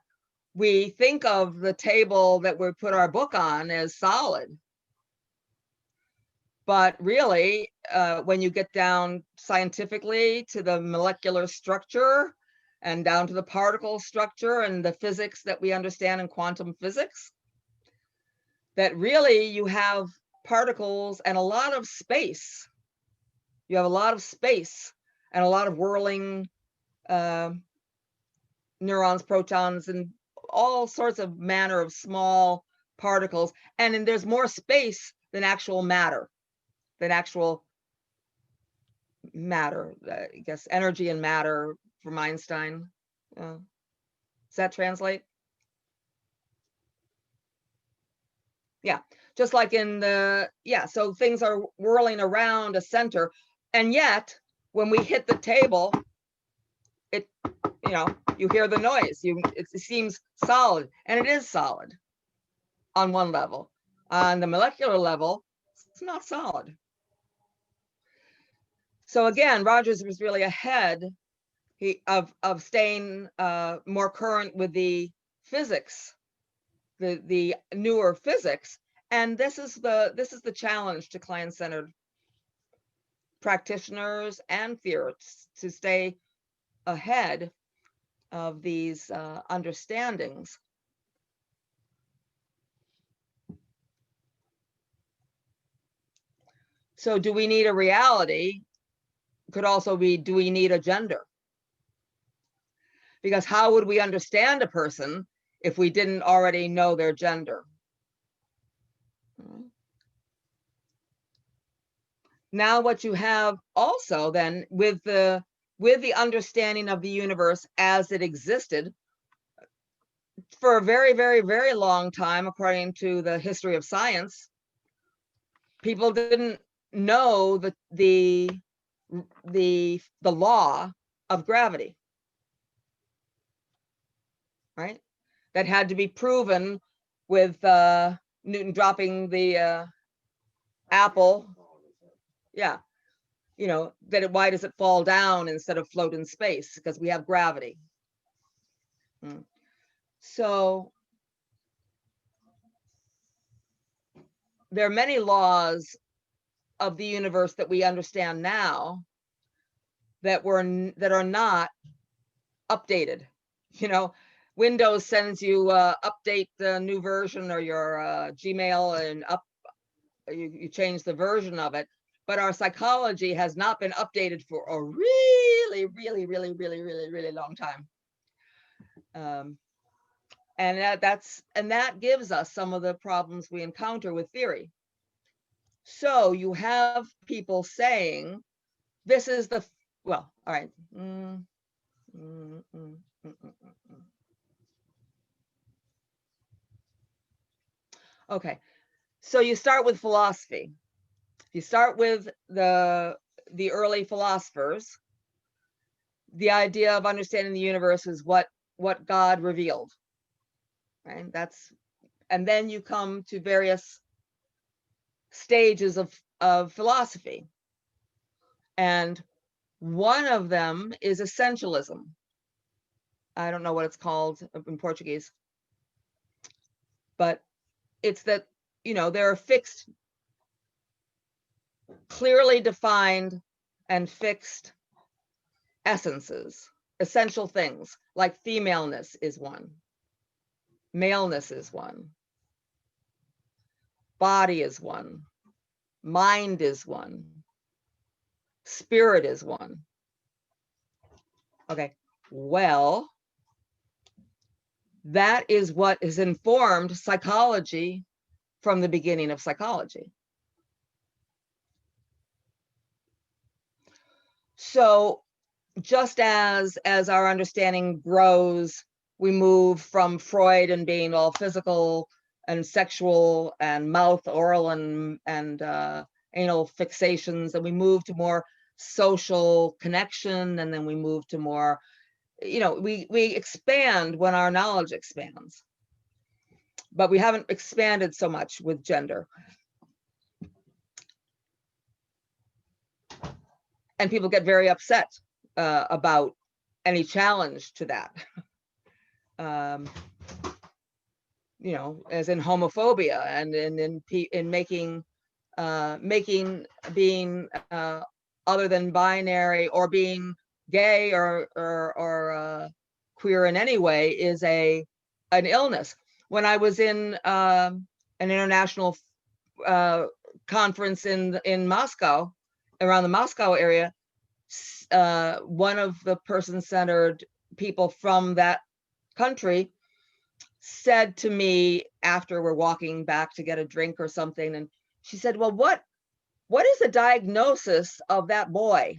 we think of the table that we put our book on as solid. But really, when you get down scientifically to the molecular structure and down to the particle structure and the physics that we understand in quantum physics, that really you have particles and a lot of space. You have a lot of space and a lot of whirling neurons, protons, and all sorts of manner of small particles. And then there's more space than actual matter, I guess energy and matter from Einstein. Does that translate? Yeah, just like in the, yeah, so things are whirling around a center, and yet when we hit the table, it, you know, you hear the noise, it seems solid, and it is solid on one level. On the molecular level, it's not solid. So again, Rogers was really ahead of staying more current with the physics, the newer physics, and this is the challenge to client-centered practitioners and theorists, to stay ahead of these understandings. So do we need a reality? Could also be, do we need a gender? Because how would we understand a person if we didn't already know their gender? Now what you have also then with the understanding of the universe as it existed for a very, very, very long time, according to the history of science, people didn't know the law of gravity, right? That had to be proven with Newton dropping the apple. Yeah, you know, why does it fall down instead of float in space? Because we have gravity. So there are many laws of the universe that we understand now that are not updated. You know, Windows sends you update the new version, or your Gmail, and you change the version of it. But our psychology has not been updated for a really, really, really, really, really, really long time. And that gives us some of the problems we encounter with theory. So you have people saying, this is the, well, all right. Okay, so you start with philosophy. You start with the early philosophers. The idea of understanding the universe is what God revealed, right? And then you come to various stages of philosophy. And one of them is essentialism. I don't know what it's called in Portuguese, but it's that, you know, there are fixed, clearly defined and fixed essences, essential things, like femaleness is one, maleness is one, body is one, mind is one, spirit is one. Okay, well, that is what has informed psychology from the beginning of psychology. So just as our understanding grows, we move from Freud and being all physical and sexual and mouth, oral, and anal fixations, and we move to more social connection, and then we move to more, you know, we expand when our knowledge expands, but we haven't expanded so much with gender. And people get very upset about any challenge to that. You know, as in homophobia, and in making being other than binary, or being gay or queer in any way, is an illness. When I was in an international conference in Moscow, around the Moscow area, one of the person-centered people from that country said to me after we're walking back to get a drink or something, and she said, well, what is the diagnosis of that boy?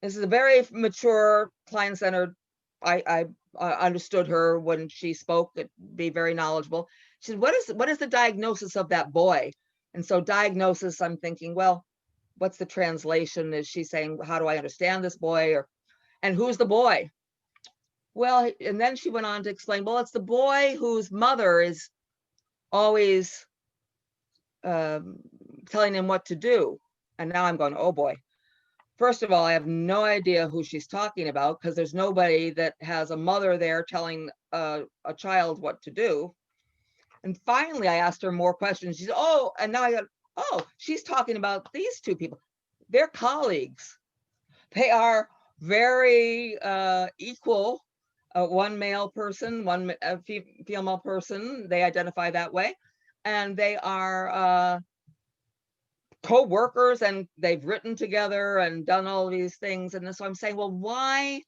This is a very mature, client-centered, I understood her when she spoke, it'd be very knowledgeable. She said, what is the diagnosis of that boy? And so diagnosis, I'm thinking, well, what's the translation? Is she saying, how do I understand this boy? And who's the boy? Well, and then she went on to explain, well, it's the boy whose mother is always telling him what to do. And now I'm going, oh boy. First of all, I have no idea who she's talking about, because there's nobody that has a mother there telling a child what to do. And finally, I asked her more questions. She said, oh, and now I got, oh, she's talking about these two people. They're colleagues. They are very equal. One male person, one female person, they identify that way. And they are co-workers, and they've written together and done all of these things. And so I'm saying, well, why?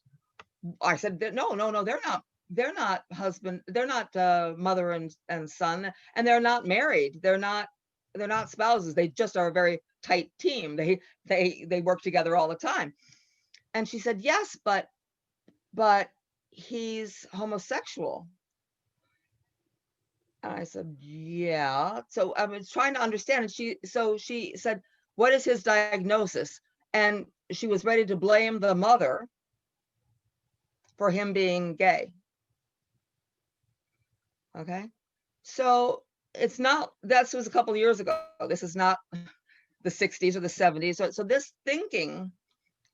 I said, no, they're not husband, they're not mother and son, and they're not married. They're not spouses. They just are a very tight team. They work together all the time. And she said, yes, but he's homosexual. And I said, yeah. So I was trying to understand. And she said, what is his diagnosis? And she was ready to blame the mother for him being gay. Okay. So it's not, that was a couple of years ago. This is not the 60s or the 70s. So this thinking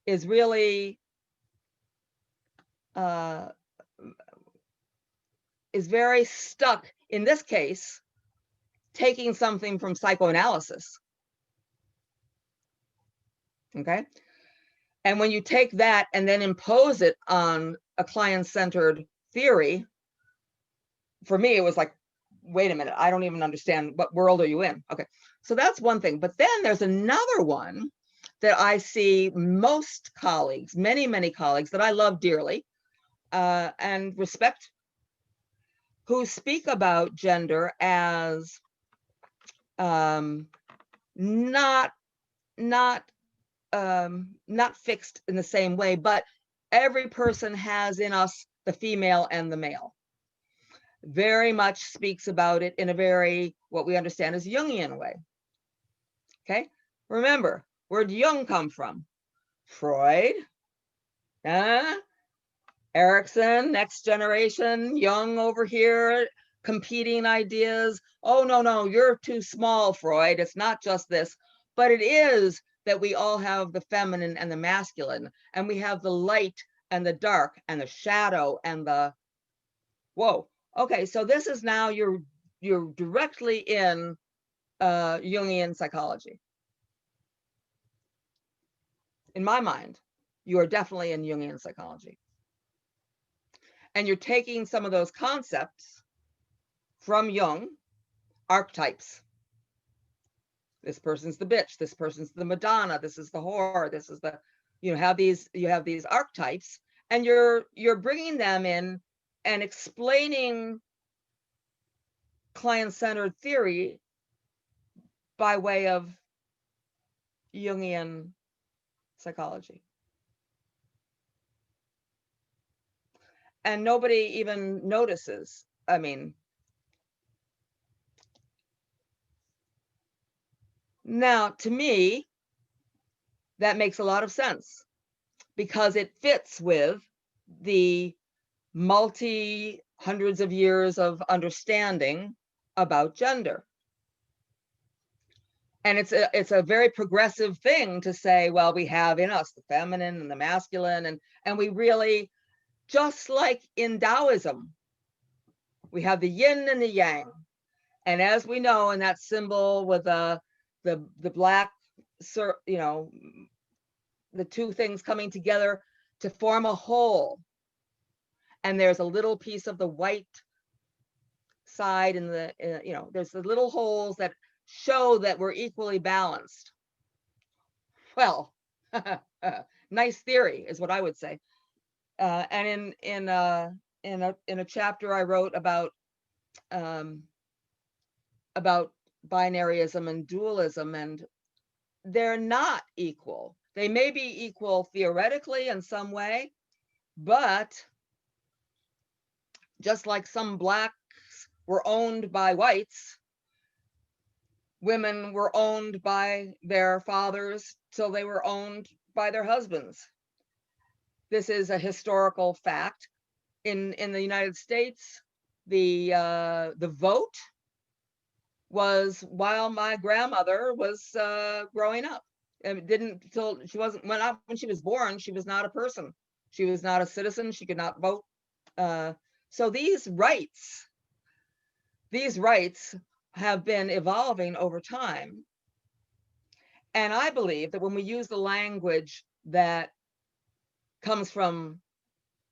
is really is very stuck, in this case, taking something from psychoanalysis. Okay. And when you take that and then impose it on a client-centered theory, for me, it was like, wait a minute, I don't even understand, what world are you in? Okay, so that's one thing. But then there's another one that I see most colleagues, many colleagues that I love dearly and respect, who speak about gender as not fixed in the same way, but every person has in us the female and the male. Very much speaks about it in a very, what we understand as Jungian way. Okay, remember, where'd Jung come from? Freud, Erikson, next generation, Jung over here, competing ideas. Oh, no, you're too small, Freud. It's not just this, but it is that we all have the feminine and the masculine, and we have the light and the dark and the shadow and the, whoa. Okay, so this is now you're directly in Jungian psychology. In my mind, you are definitely in Jungian psychology. And you're taking some of those concepts from Jung, archetypes. This person's the bitch, this person's the Madonna, this is the whore, this is the, you have these archetypes, and you're bringing them in and explaining client-centered theory by way of Jungian psychology. And nobody even notices. I mean, now to me, that makes a lot of sense, because it fits with the hundreds of years of understanding about gender. And it's a very progressive thing to say, well, we have in us the feminine and the masculine, and we really, just like in Taoism, we have the yin and the yang. And as we know, in that symbol with the black, you know, the two things coming together to form a whole. And there's a little piece of the white side in the, there's the little holes that show that we're equally balanced. Well, nice theory is what I would say. And in a chapter I wrote about binaryism and dualism, and they're not equal. They may be equal theoretically in some way, but just like some blacks were owned by whites, women were owned by their fathers till they were owned by their husbands. This is a historical fact. In the United States, the vote was while my grandmother was growing up. And didn't till she wasn't when she was born, she was not a person. She was not a citizen. She could not vote. So these rights have been evolving over time. And I believe that when we use the language that comes from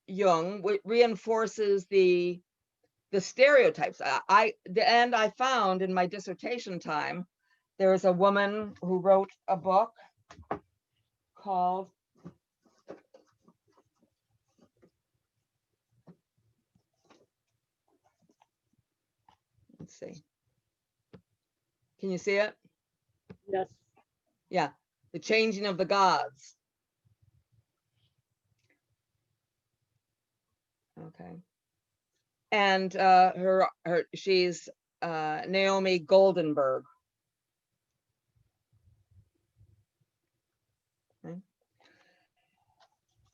Jung, it reinforces the stereotypes. And I found in my dissertation time, there's a woman who wrote a book called let's see. Can you see it? Yes. Yeah, The Changing of the Gods. Okay. And she's Naomi Goldenberg. Okay.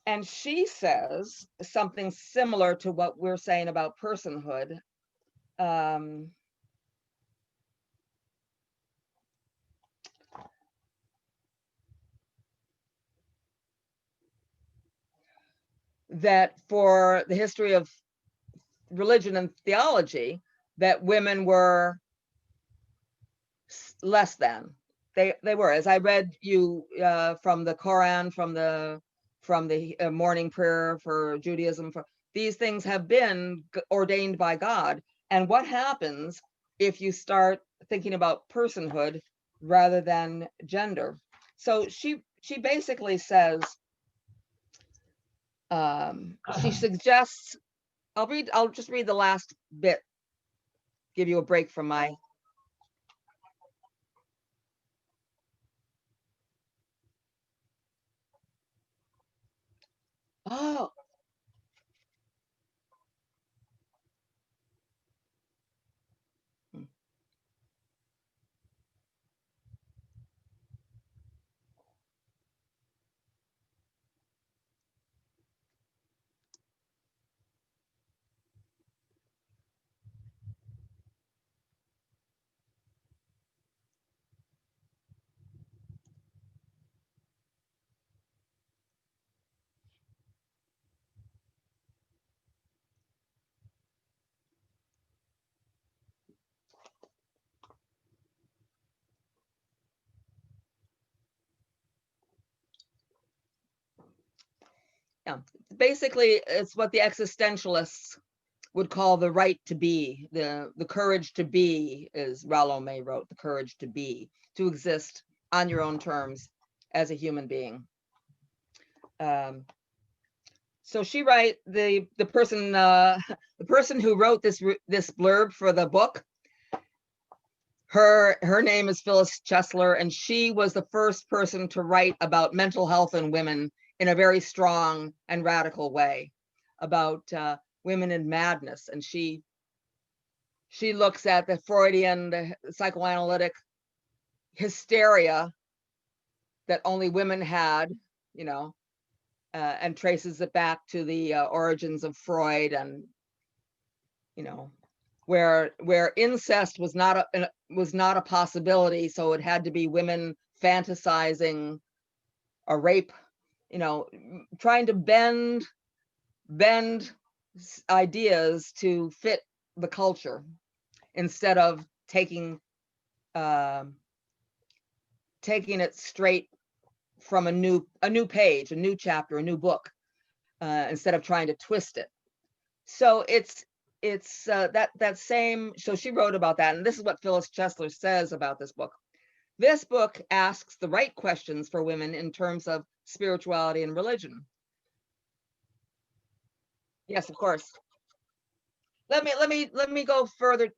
And she says something similar to what we're saying about personhood. That for the history of religion and theology, that women were less than. They were, as I read you from the Quran, from the morning prayer for Judaism, these things have been ordained by God. And what happens if you start thinking about personhood rather than gender? So she basically says, she suggests, I'll just read the last bit, give you a break from my. Oh. Yeah, basically, it's what the existentialists would call the right to be, the courage to be, as Rollo May wrote, the courage to be, to exist on your own terms as a human being. So she the person who wrote this blurb for the book, her name is Phyllis Chesler, and she was the first person to write about mental health in women in a very strong and radical way, about women in madness. And she looks at the Freudian, the psychoanalytic hysteria that only women had, and traces it back to the origins of Freud, and where incest was not a possibility, so it had to be women fantasizing a rape, trying to bend ideas to fit the culture instead of taking it straight from a new page, a new chapter, a new book, instead of trying to twist it. So it's it's that same, so she wrote about that, and this is what Phyllis Chesler says about this book. This book asks the right questions for women in terms of spirituality and religion. Yes, of course. Let me go further.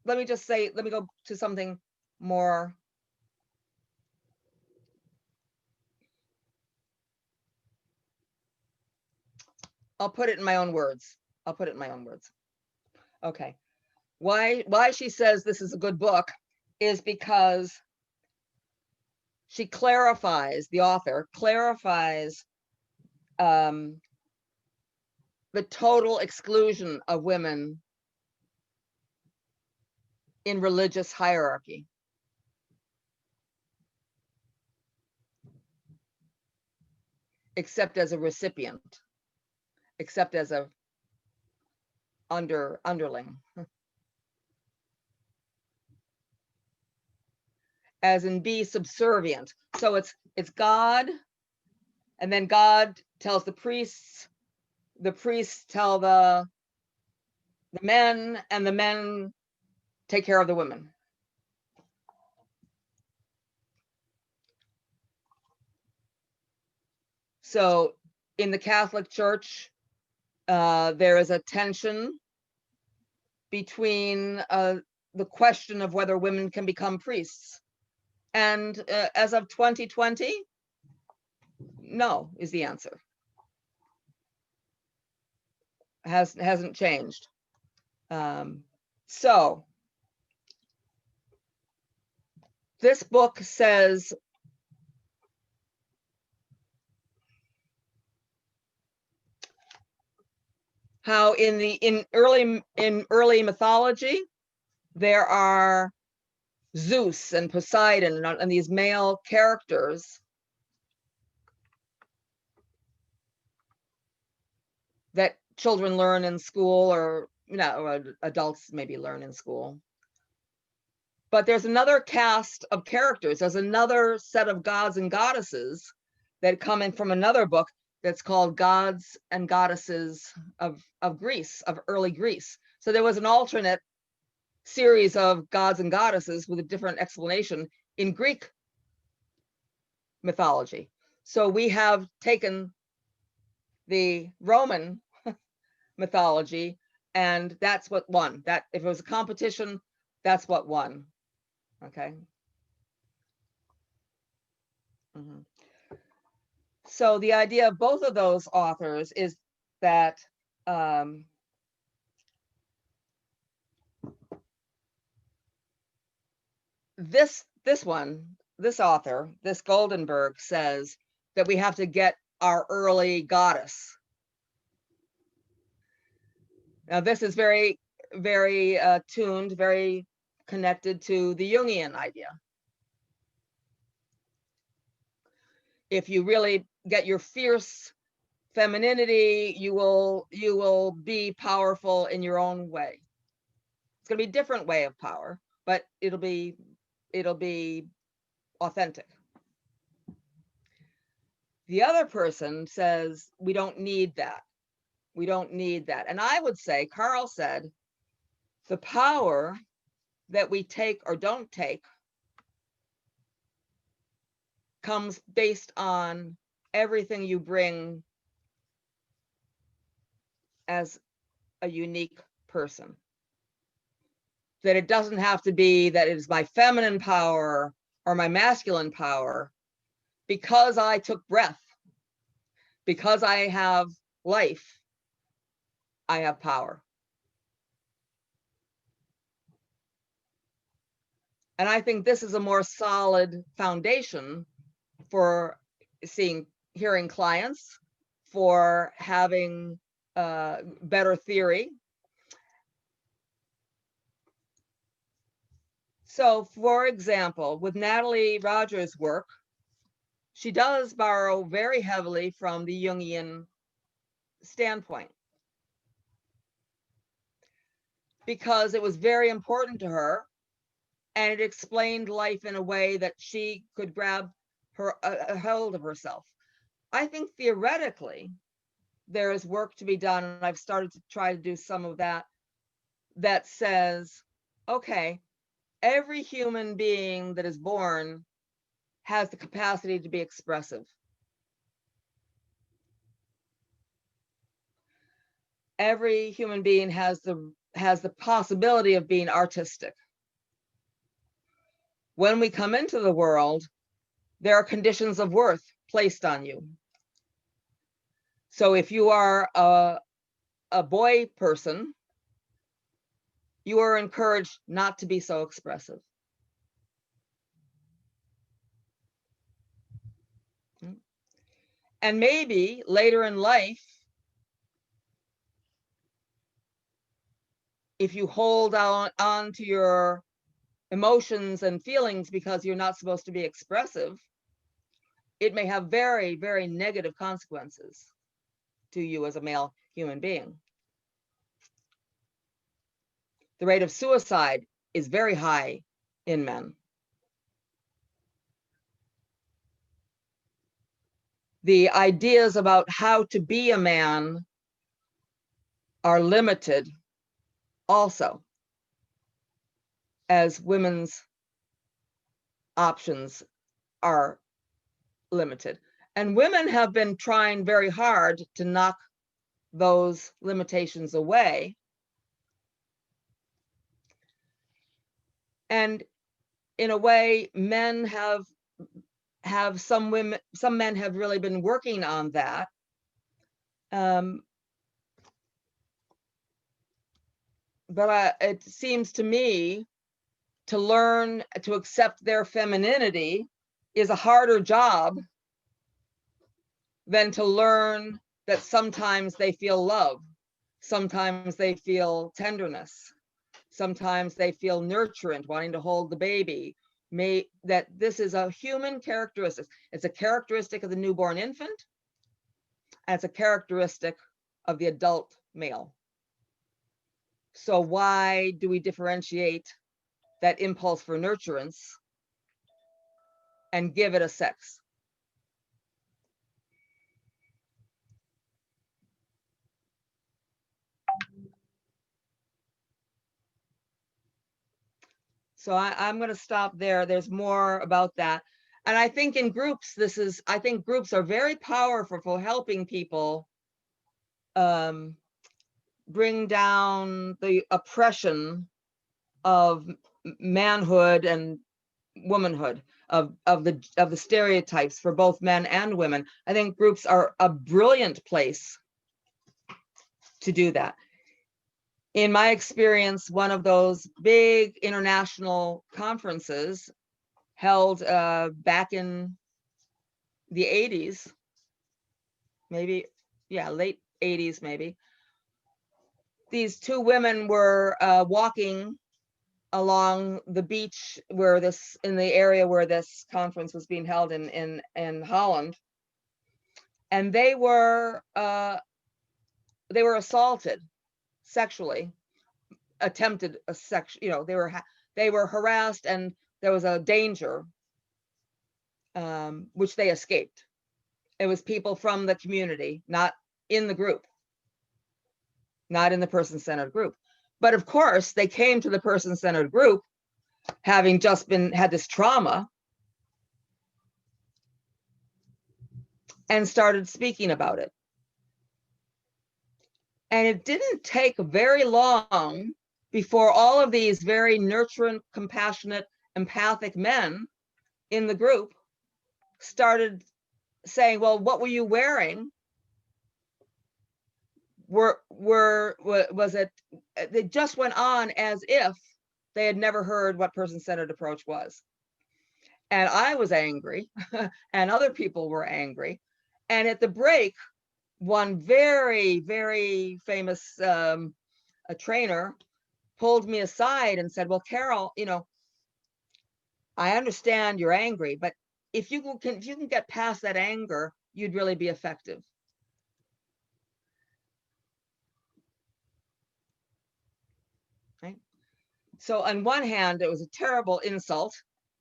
Let me just say, let me go to something more. I'll put it in my own words. I'll put it in my own words. Okay. Why she says this is a good book is because she clarifies, the author clarifies the total exclusion of women in religious hierarchy. Except as a recipient, except as a underling. As in be subservient. So it's God, and then God tells the priests tell the men, and the men take care of the women. So in the Catholic Church, there is a tension between the question of whether women can become priests. And as of 2020, no is the answer. Hasn't changed. So this book says how in early mythology there are Zeus and Poseidon and these male characters that children learn in school, or or adults maybe learn in school. But there's another cast of characters. There's another set of gods and goddesses that come in from another book that's called Gods and Goddesses of Greece, of early Greece. So there was an alternate series of gods and goddesses with a different explanation in Greek mythology. So we have taken the Roman mythology, and that's what won. That if it was a competition, that's what won. Okay. So the idea of both of those authors is that this author, this Goldenberg, says that we have to get our early goddess. Now this is very, very tuned, very connected to the Jungian idea. If you really get your fierce femininity, you will be powerful in your own way. It's going to be a different way of power, but it'll be authentic. The other person says we don't need that. We don't need that. And I would say, Carl said, the power that we take or don't take comes based on everything you bring as a unique person. That it doesn't have to be that it is my feminine power or my masculine power. Because I took breath, because I have life, I have power. And I think this is a more solid foundation for hearing clients, for having better theory. So, for example, with Natalie Rogers' work, she does borrow very heavily from the Jungian standpoint, because it was very important to her, and it explained life in a way that she could grab a hold of herself. I think theoretically, there is work to be done, and I've started to try to do some of that, that says, okay, every human being that is born has the capacity to be expressive. Every human being has the possibility of being artistic. When we come into the world, there are conditions of worth placed on you. So if you are a boy person, you are encouraged not to be so expressive. And maybe later in life, if you hold on to your emotions and feelings because you're not supposed to be expressive, it may have very, very negative consequences to you as a male human being. The rate of suicide is very high in men. The ideas about how to be a man are limited also, as women's options are limited. And women have been trying very hard to knock those limitations away. And in a way, men have some men have really been working on that. But it seems to me to learn to accept their femininity is a harder job than to learn that sometimes they feel love, sometimes they feel tenderness, sometimes they feel nurturant, wanting to hold the baby. That this is a human characteristic. It's a characteristic of the newborn infant, and it's a characteristic of the adult male. So why do we differentiate that impulse for nurturance and give it a sex? So I'm going to stop there. There's more about that. And I think in groups, I think groups are very powerful for helping people bring down the oppression of manhood and womanhood, of the stereotypes for both men and women. I think groups are a brilliant place to do that. In my experience, one of those big international conferences held back in the 80s, maybe, yeah, late 80s, maybe. These two women were walking along the beach in the area where this conference was being held in Holland, and they were assaulted sexually, attempted a sex, they were harassed, and there was a danger which they escaped. It was people from the community, not in the group, not in the person-centered group. But of course, they came to the person-centered group having just had this trauma and started speaking about it. And it didn't take very long before all of these very nurturing, compassionate, empathic men in the group started saying, well, what were you wearing? Was it, they just went on as if they had never heard what person-centered approach was. And I was angry, and other people were angry. And at the break, one very, very famous a trainer pulled me aside and said, well, Carol, I understand you're angry, but if you can get past that anger, you'd really be effective. Right? So on one hand, it was a terrible insult.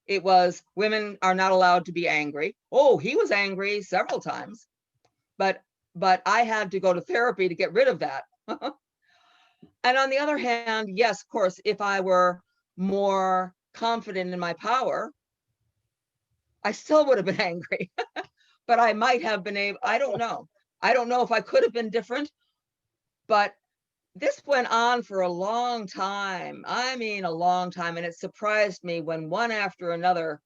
It was, women are not allowed to be angry. Oh, he was angry several times. But but I had to go to therapy to get rid of that. And on the other hand, yes, of course, if I were more confident in my power, I still would have been angry, but I might have been able, I don't know. I don't know if I could have been different, but this went on for a long time. I mean, a long time. And it surprised me when one after another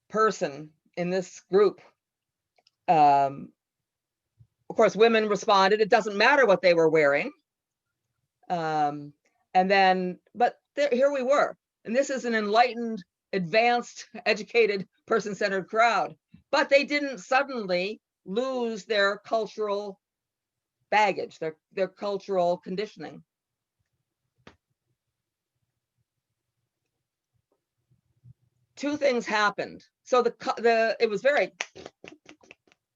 person in this group, of course, women responded. It doesn't matter what they were wearing. And then, but here we were. And this is an enlightened, advanced, educated, person-centered crowd. But they didn't suddenly lose their cultural baggage, their cultural conditioning. Two things happened. So it was very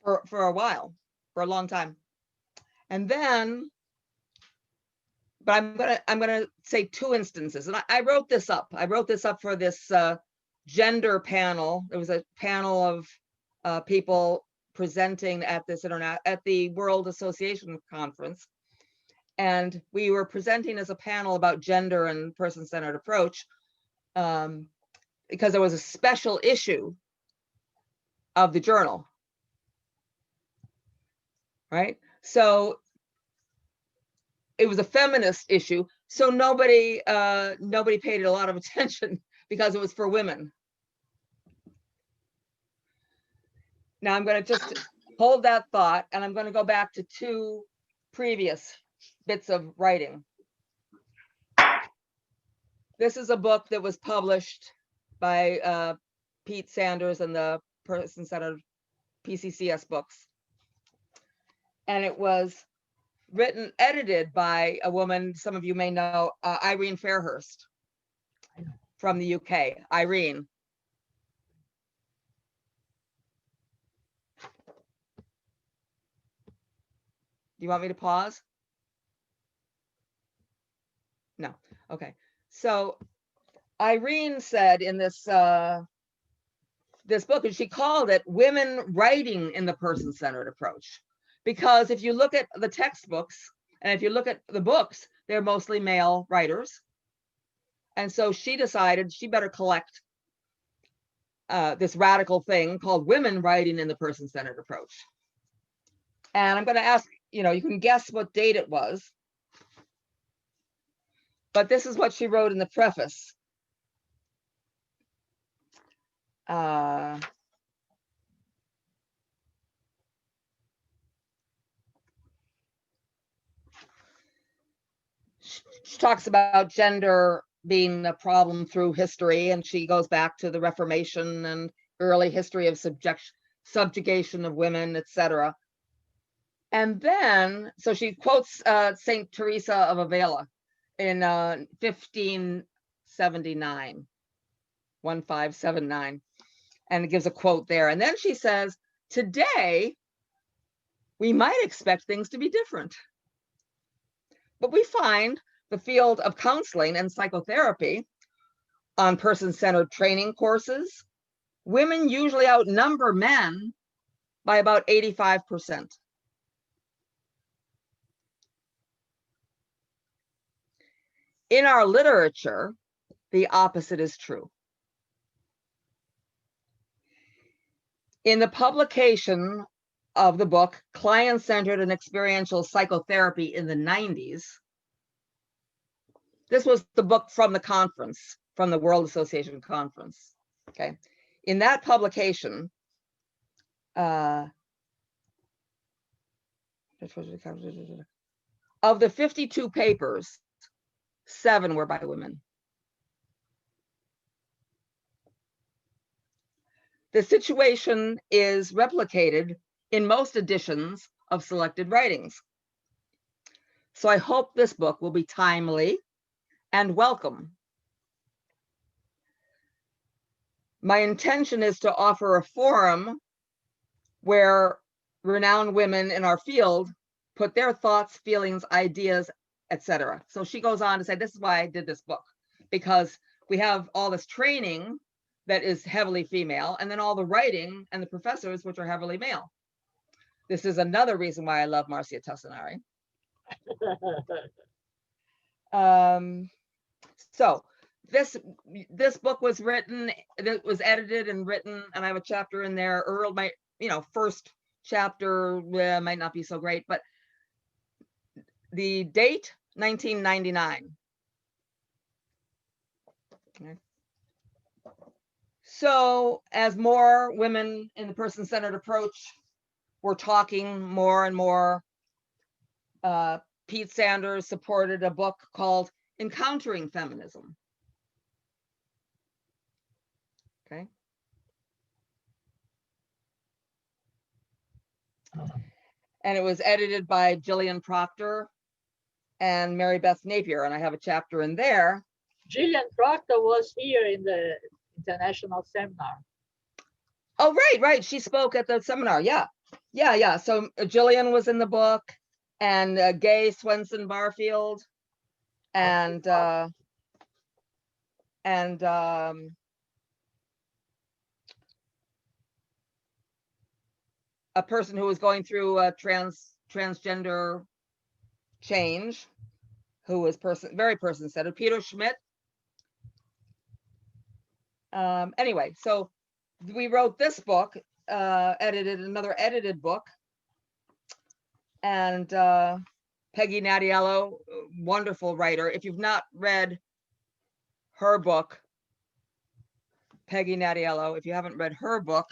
for a while, for a long time, and then, but I'm gonna say two instances, and I wrote this up. I wrote this up for this gender panel. There was a panel of people presenting at this at the World Association Conference, and we were presenting as a panel about gender and person-centered approach, because there was a special issue of the journal, right? So it was a feminist issue, so nobody paid it a lot of attention because it was for women. Now I'm going to just hold that thought, and I'm going to go back to two previous bits of writing. This is a book that was published by Pete Sanders and the person-centered PCCS books. And it was edited by a woman, some of you may know, Irene Fairhurst from the UK. Irene. Do you want me to pause? No. Okay. So Irene said in this this book, and she called it Women Writing in the Person-Centered Approach, because if you look at the textbooks and if you look at the books, they're mostly male writers. And so she decided she better collect this radical thing called Women Writing in the Person-Centered Approach. And I'm going to ask, you can guess what date it was, but this is what she wrote in the preface. She talks about gender being a problem through history, and she goes back to the Reformation and early history of subjugation of women, etc. And then, so she quotes Saint Teresa of Avila in 1579, 1579, and it gives a quote there. And then she says, today, we might expect things to be different. But we find the field of counseling and psychotherapy on person-centered training courses, women usually outnumber men by about 85%. In our literature, the opposite is true. In the publication of the book, Client-Centered and Experiential Psychotherapy in the 90s, this was the book from the conference, from the World Association Conference, okay? In that publication, of the 52 papers, 7 were by women. The situation is replicated in most editions of selected writings. So I hope this book will be timely and welcome. My intention is to offer a forum where renowned women in our field put their thoughts, feelings, ideas, etc. So she goes on to say, this is why I did this book, because we have all this training that is heavily female, and then all the writing and the professors, which are heavily male. This is another reason why I love Marcia Tassinari. So this book was written, it was edited and written, and I have a chapter in there. Earl, my first chapter might not be so great, but the date 1999. Okay. So as more women in the person-centered approach were talking more and more, Pete Sanders supported a book called Encountering Feminism. Okay. And it was edited by Gillian Proctor and Mary Beth Napier, and I have a chapter in there. Gillian Proctor was here in the international seminar. Oh, right. She spoke at the seminar. Yeah. So Gillian was in the book, and Gay Swenson Barfield, and a person who was going through a transgender change, who was very person-centered, Peter Schmidt. Anyway, so we wrote this book, edited another edited book, and Peggy Natiello, wonderful writer. If you've not read her book, Peggy Natiello, if you haven't read her book,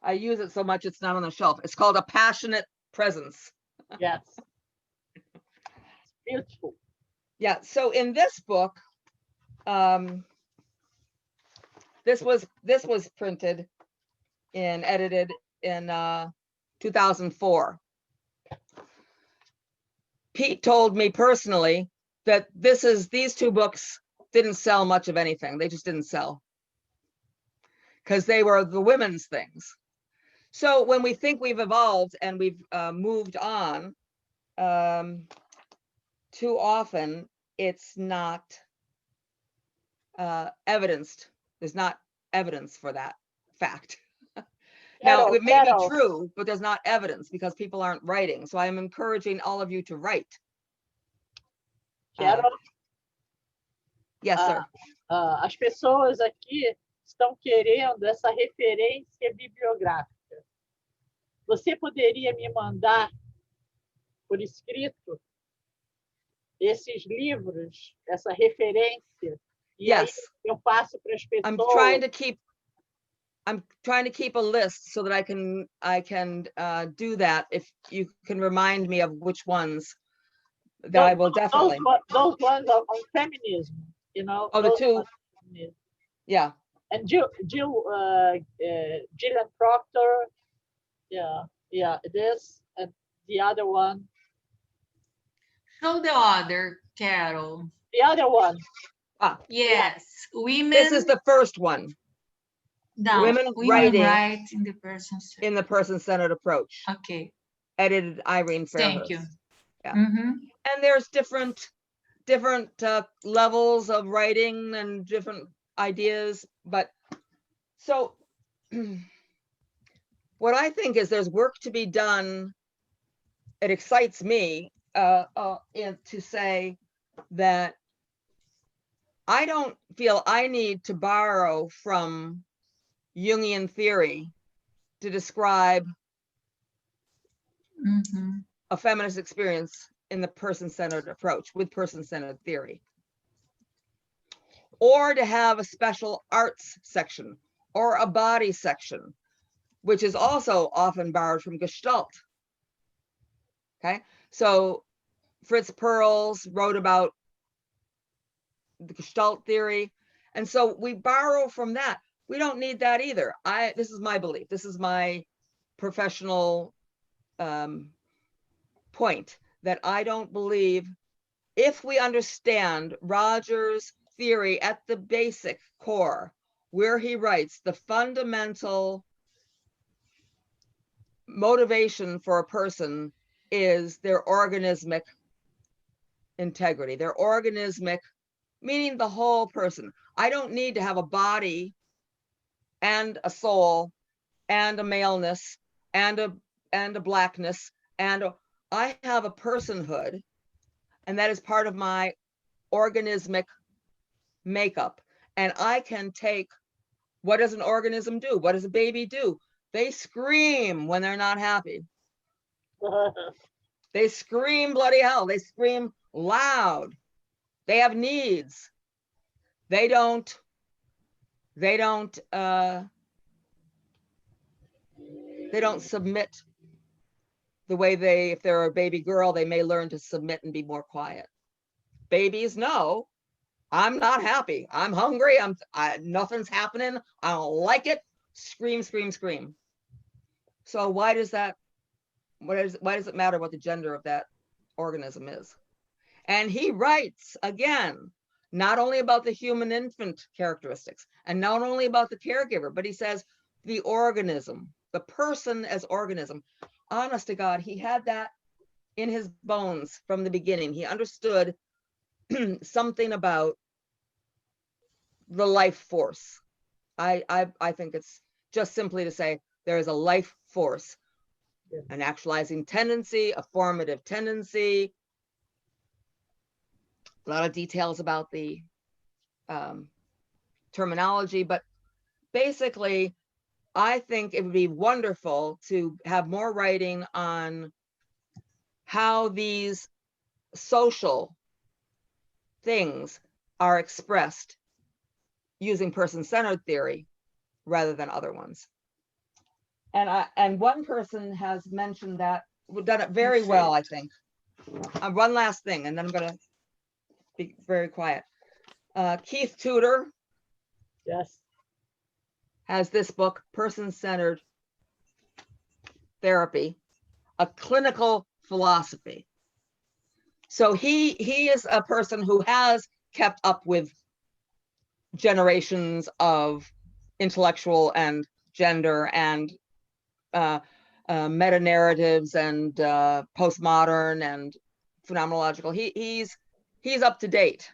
I use it so much it's not on the shelf. It's called A Passionate Presence. Yes. Beautiful. Yeah, so in this book, this was printed and edited in 2004. Pete told me personally that these two books didn't sell much of anything. They just didn't sell because they were the women's things. So when we think we've evolved and we've moved on, too often it's not evidenced. There's not evidence for that fact. Now, it may be true, but there's not evidence because people aren't writing. So I'm encouraging all of you to write. Carol? Yes, sir. As pessoas aqui estão querendo essa referência bibliográfica. Você poderia me mandar por escrito esses livros, essa referência? E yes. Aí eu passo para as pessoas. I'm trying to keep a list so that I can do that. If you can remind me of which ones, that I will definitely. Those ones are on feminism, Oh, the two. Yeah. And Gillian Proctor. Yeah, this and the other one. Show the other, Carol. The other one. Yes, women. This is the first one. No, women writing write in the person-centered approach. Okay. Edited Irene Fairhurst. Thank you. Yeah. And there's different levels of writing and different ideas, but so what I think is there's work to be done. It excites me to say that I don't feel I need to borrow from Jungian theory to describe a feminist experience in the person-centered approach with person-centered theory, or to have a special arts section or a body section, which is also often borrowed from Gestalt. Okay, so Fritz Perls wrote about the Gestalt theory, and so we borrow from that. We don't need that either. This is my belief. This is my professional point, that I don't believe, if we understand Rogers' theory at the basic core, where he writes the fundamental motivation for a person is their organismic integrity, their organismic, meaning the whole person. I don't need to have a body and a soul and a maleness and a blackness, I have a personhood, and that is part of my organismic makeup. And I can take, what does an organism do? What does a baby do? They scream when they're not happy. They scream bloody hell. They scream loud. They have needs. They don't submit the way if they're a baby girl, they may learn to submit and be more quiet. Babies know, I'm not happy. I'm hungry. Nothing's happening. I don't like it. Scream, scream, scream. So why does it matter what the gender of that organism is? And he writes again, not only about the human infant characteristics and not only about the caregiver, but he says the organism, the person as organism. Honest to God, he had that in his bones from the beginning. He understood something about the life force. I think it's just simply to say there is a life force, an actualizing tendency, a formative tendency. A lot of details about the terminology, but basically, I think it would be wonderful to have more writing on how these social things are expressed using person-centered theory rather than other ones. And one person has mentioned that, we've done it very well, I think. One last thing, and then I'm going to be very quiet. Keith Tudor, yes, has this book, Person-Centered Therapy, a Clinical Philosophy. So he is a person who has kept up with generations of intellectual and gender and meta narratives and postmodern and phenomenological. He's up to date,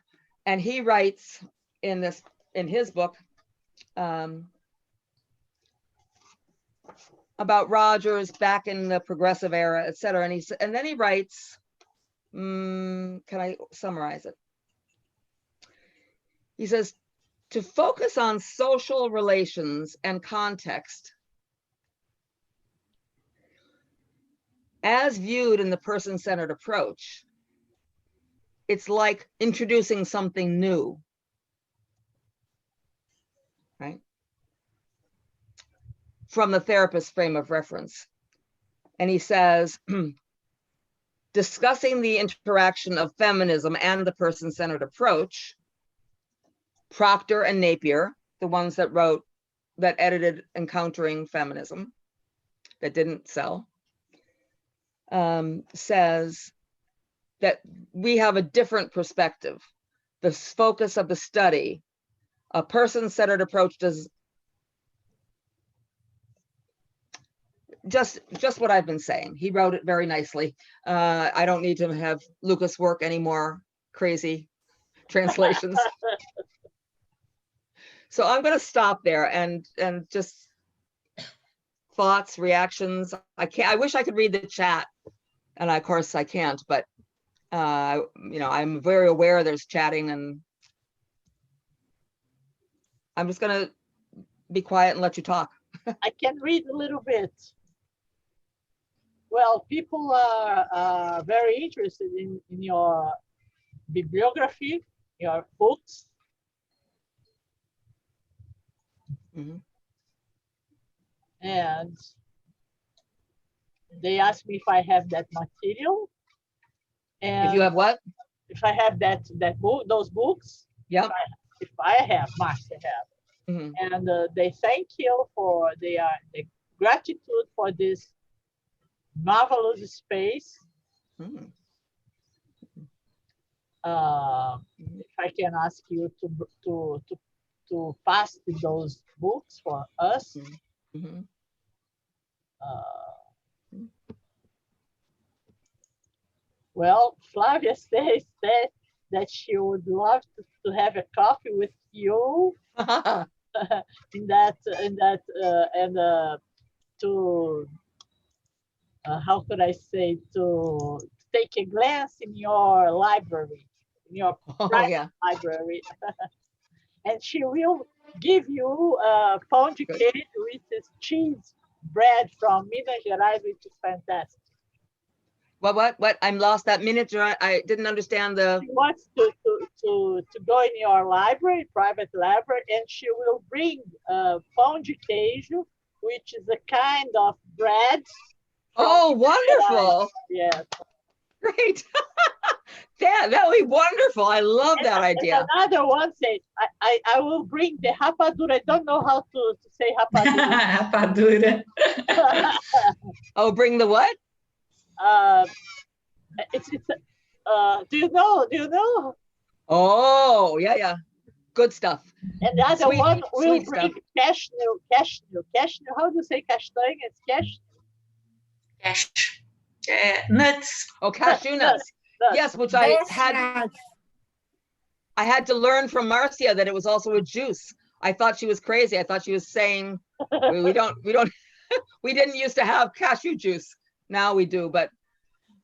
and he writes in his book about Rogers back in the progressive era, et cetera. And then he writes, can I summarize it? He says, to focus on social relations and context as viewed in the person-centered approach, it's like introducing something new, right? From the therapist's frame of reference. And he says, discussing the interaction of feminism and the person-centered approach, Proctor and Napier, the ones that edited Encountering Feminism, that didn't sell, says that we have a different perspective. The focus of the study, a person-centered approach does just what I've been saying. He wrote it very nicely. I don't need to have Lucas work any more crazy translations. So I'm going to stop there and just thoughts, reactions. I wish I could read the chat, and of course I can't, but I'm very aware there's chatting, and I'm just going to be quiet and let you talk. I can read a little bit. Well, people are very interested in your bibliography, your books. Mm-hmm. And they asked me if I have that material. And if you have what? If I have that book, those books. Yeah. If I have, Marcia have. Mm-hmm. And they thank you for the gratitude for this marvelous space. Mm-hmm. If I can ask you to pass those books for us. Mm-hmm. Well, Flavia says that that she would love to have a coffee with you in that and to how could I say, to take a glance in your library, in your private library, and she will give you pão de queijo, which is cheese bread from Minas Gerais, which is fantastic. What? I'm lost that minute. I didn't understand the. She wants to go in your library, private library, and she will bring pão de queijo, which is a kind of bread. Oh, wonderful! Yes. Great. That would be wonderful. I love that idea. Another one says, I will bring the rapadura. I don't know how to say rapadura. Rapadura. Oh, bring the what? Do you know? Oh, yeah. Good stuff. And the other one will bring cashew. How do you say castanha? It's cashew. Nuts. Oh, cashew nuts. Yes, which I had to learn from Marcia that it was also a juice. I thought she was crazy. I thought she was saying we didn't used to have cashew juice. Now we do, but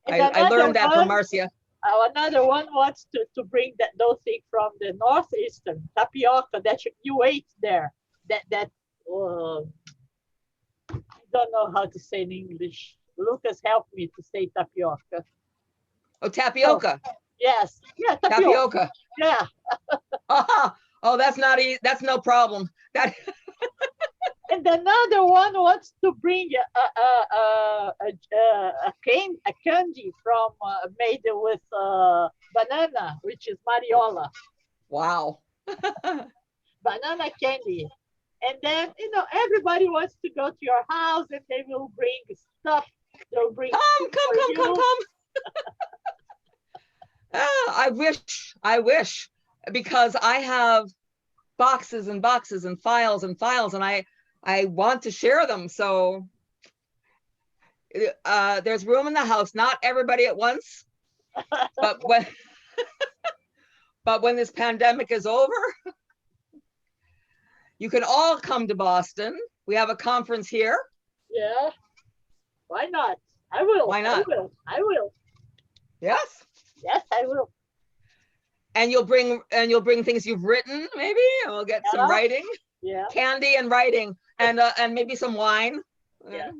I learned that from Marcia. Another one wants to bring those things from the northeastern tapioca that you ate there. That I don't know how to say in English. Lucas, help me to say tapioca. Oh, tapioca. Oh, yes. Yeah, tapioca. Yeah. Oh, that's not easy. That's no problem. That. And another one wants to bring a candy from made with banana, which is mariola. Wow. Banana candy. And then, everybody wants to go to your house and they will bring stuff. They'll bring come. I wish, because I have boxes and boxes and files, and I want to share them. So there's room in the house, not everybody at once, but when this pandemic is over, you can all come to Boston. We have a conference here. Yeah. Why not? I will. Why not? I will. Yes. Yes, I will. And you'll bring things you've written, maybe, and we'll get some writing. Yeah. Candy and writing, and maybe some wine. Yeah.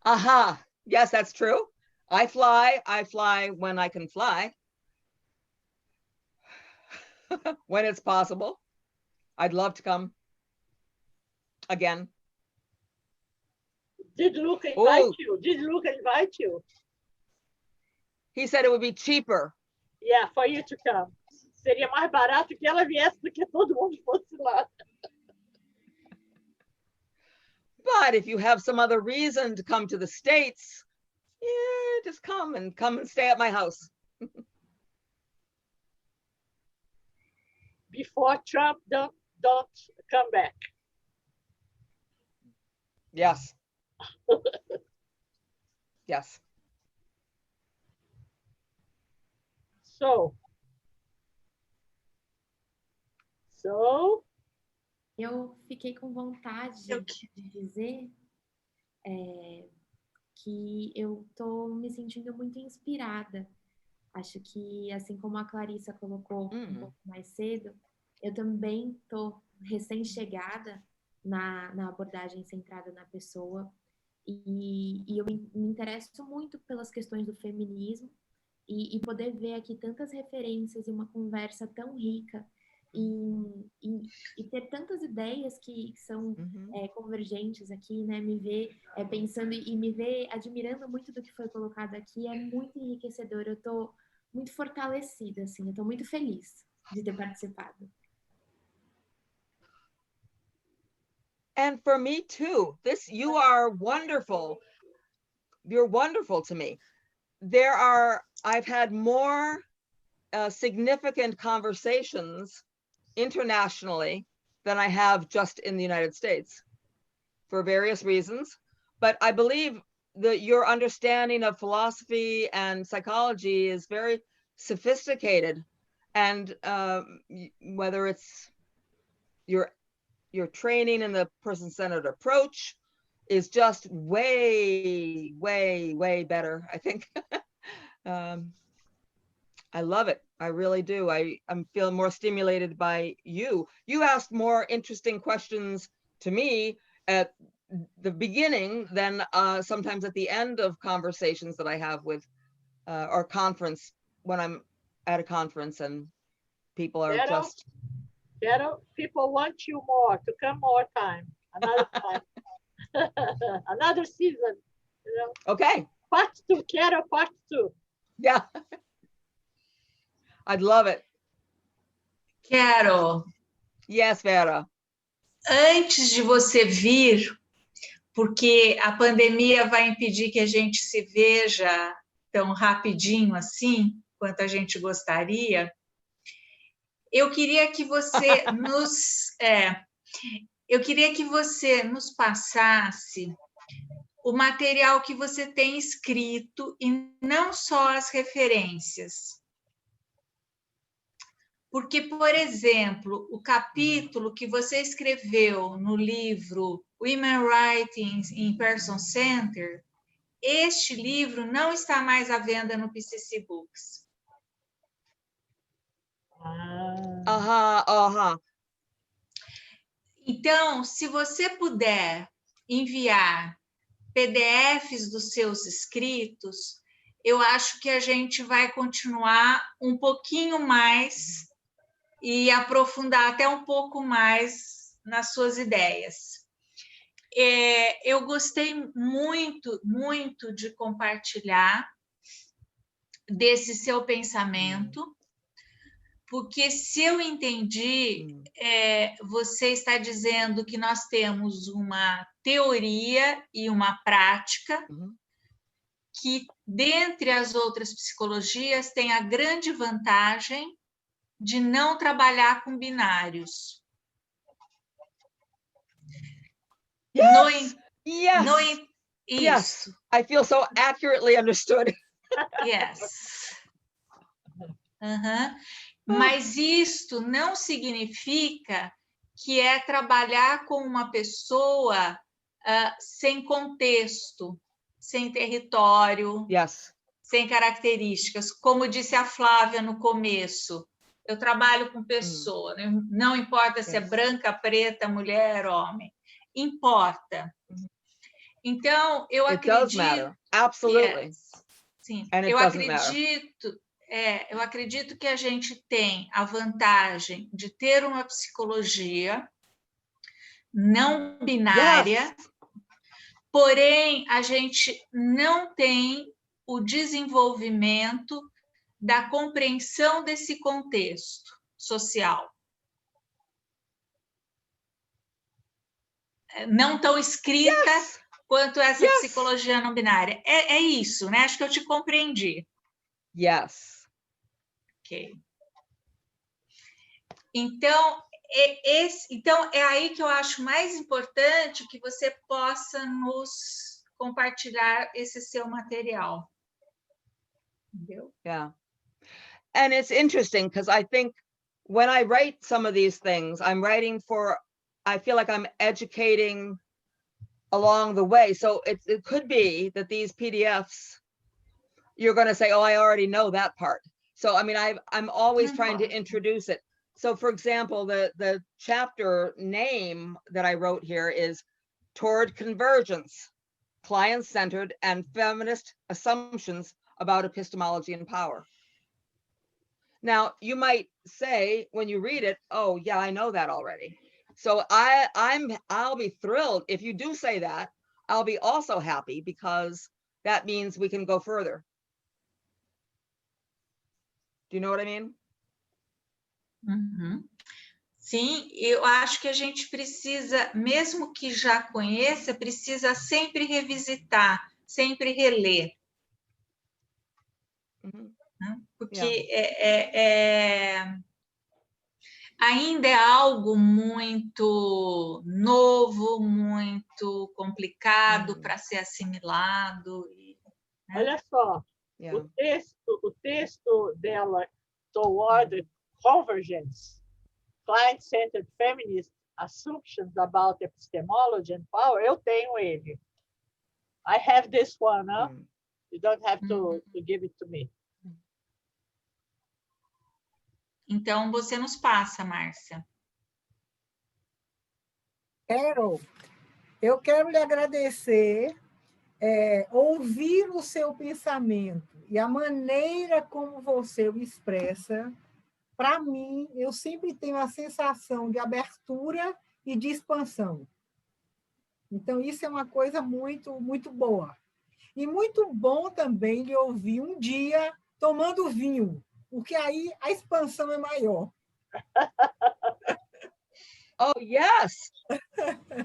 Aha. Yes, that's true. I fly when I can fly. When it's possible. I'd love to come again. Did Luca invite you? He said it would be cheaper. Yeah, for you to come. Seria mais barato que ela viesse do que todo mundo fosse lá. But if you have some other reason to come to the States, yeah, just come and stay at my house. Before Trump don't come back. Yes. Yes. So eu fiquei com vontade de dizer que eu estou me sentindo muito inspirada. Acho que, assim como a Clarissa colocou um pouco mais cedo, eu também estou recém-chegada na abordagem centrada na pessoa e eu me interesso muito pelas questões do feminismo e poder ver aqui tantas referências e uma conversa tão rica e ter tantas ideias que são convergentes aqui, né? Me ver pensando e me ver admirando muito do que foi colocado aqui é muito enriquecedor. Eu estou muito fortalecida, assim, eu estou muito feliz de ter participado. And for me too. You are wonderful. You're wonderful to me. I've had more significant conversations internationally than I have just in the United States for various reasons. but I believe that your understanding of philosophy and psychology is very sophisticated, and whether it's your training in the person-centered approach is just way, way, way better, I think. I love it. I really do. I'm feeling more stimulated by you. You asked more interesting questions to me at the beginning than sometimes at the end of conversations that I have with or conference, when I'm at a conference and people are just... people want you more, to come more time, another time. Another season, you know. Okay. Part 2, Carol, part 2. Yeah. I'd love it. Carol. Yes, Vera. Antes de você vir, porque a pandemia vai impedir que a gente se veja tão rapidinho assim, quanto a gente gostaria, eu queria que você nos passasse o material que você tem escrito e não só as referências. Porque, por exemplo, o capítulo que você escreveu no livro Women Writing in Person Center, este livro não está mais à venda no PCC Books. Então, se você puder enviar PDFs dos seus escritos, eu acho que a gente vai continuar um pouquinho mais e aprofundar até um pouco mais nas suas ideias. Eu gostei muito, muito de compartilhar desse seu pensamento, porque, se eu entendi, você está dizendo que nós temos uma teoria e uma prática que, dentre as outras psicologias, tem a grande vantagem de não trabalhar com binários. Yes! Isso. Yes! I feel so accurately understood. Yes. Mas isto não significa que é trabalhar com uma pessoa sem contexto, sem território, sem características. Como disse a Flávia no começo, eu trabalho com pessoa, não importa se é branca, preta, mulher, homem, importa. Então, eu acredito... Absolutely. Sim, eu acredito que a gente tem a vantagem de ter uma psicologia não binária, porém, a gente não tem o desenvolvimento da compreensão desse contexto social. Não tão escrita quanto essa psicologia não binária. É isso, né? Acho que eu te compreendi. Yes. Ok. Então, é aí que eu acho mais importante que você possa nos compartilhar esse seu material. Entendeu? Yeah. And it's interesting because I think when I write some of these things, I feel like I'm educating along the way. So it could be that these PDFs, you're going to say, oh, I already know that part. So, I mean, I'm always trying to introduce it. So, for example, the chapter name that I wrote here is Toward Convergence, Client-Centered and Feminist Assumptions about Epistemology and Power. Now, you might say when you read it, oh, yeah, I know that already. So I'll be thrilled if you do say that. I'll be also happy because that means we can go further. Do you know what I mean? Sim, eu acho que a gente precisa, mesmo que já conheça, precisa sempre revisitar, sempre reler. Porque ainda é algo muito novo, muito complicado para ser assimilado. Né? Olha só, Yeah. o texto dela, Toward Convergence, Client-Centered Feminist Assumptions About Epistemology and Power, eu tenho ele. I have this one, huh? You don't have to give it to me. Então, você nos passa, Márcia. Carol, eu quero lhe agradecer, ouvir o seu pensamento e a maneira como você o expressa. Para mim, eu sempre tenho a sensação de abertura e de expansão. Então, isso é uma coisa muito, muito boa. E muito bom também de ouvir um dia tomando vinho, porque aí a expansão é maior. Oh, yes.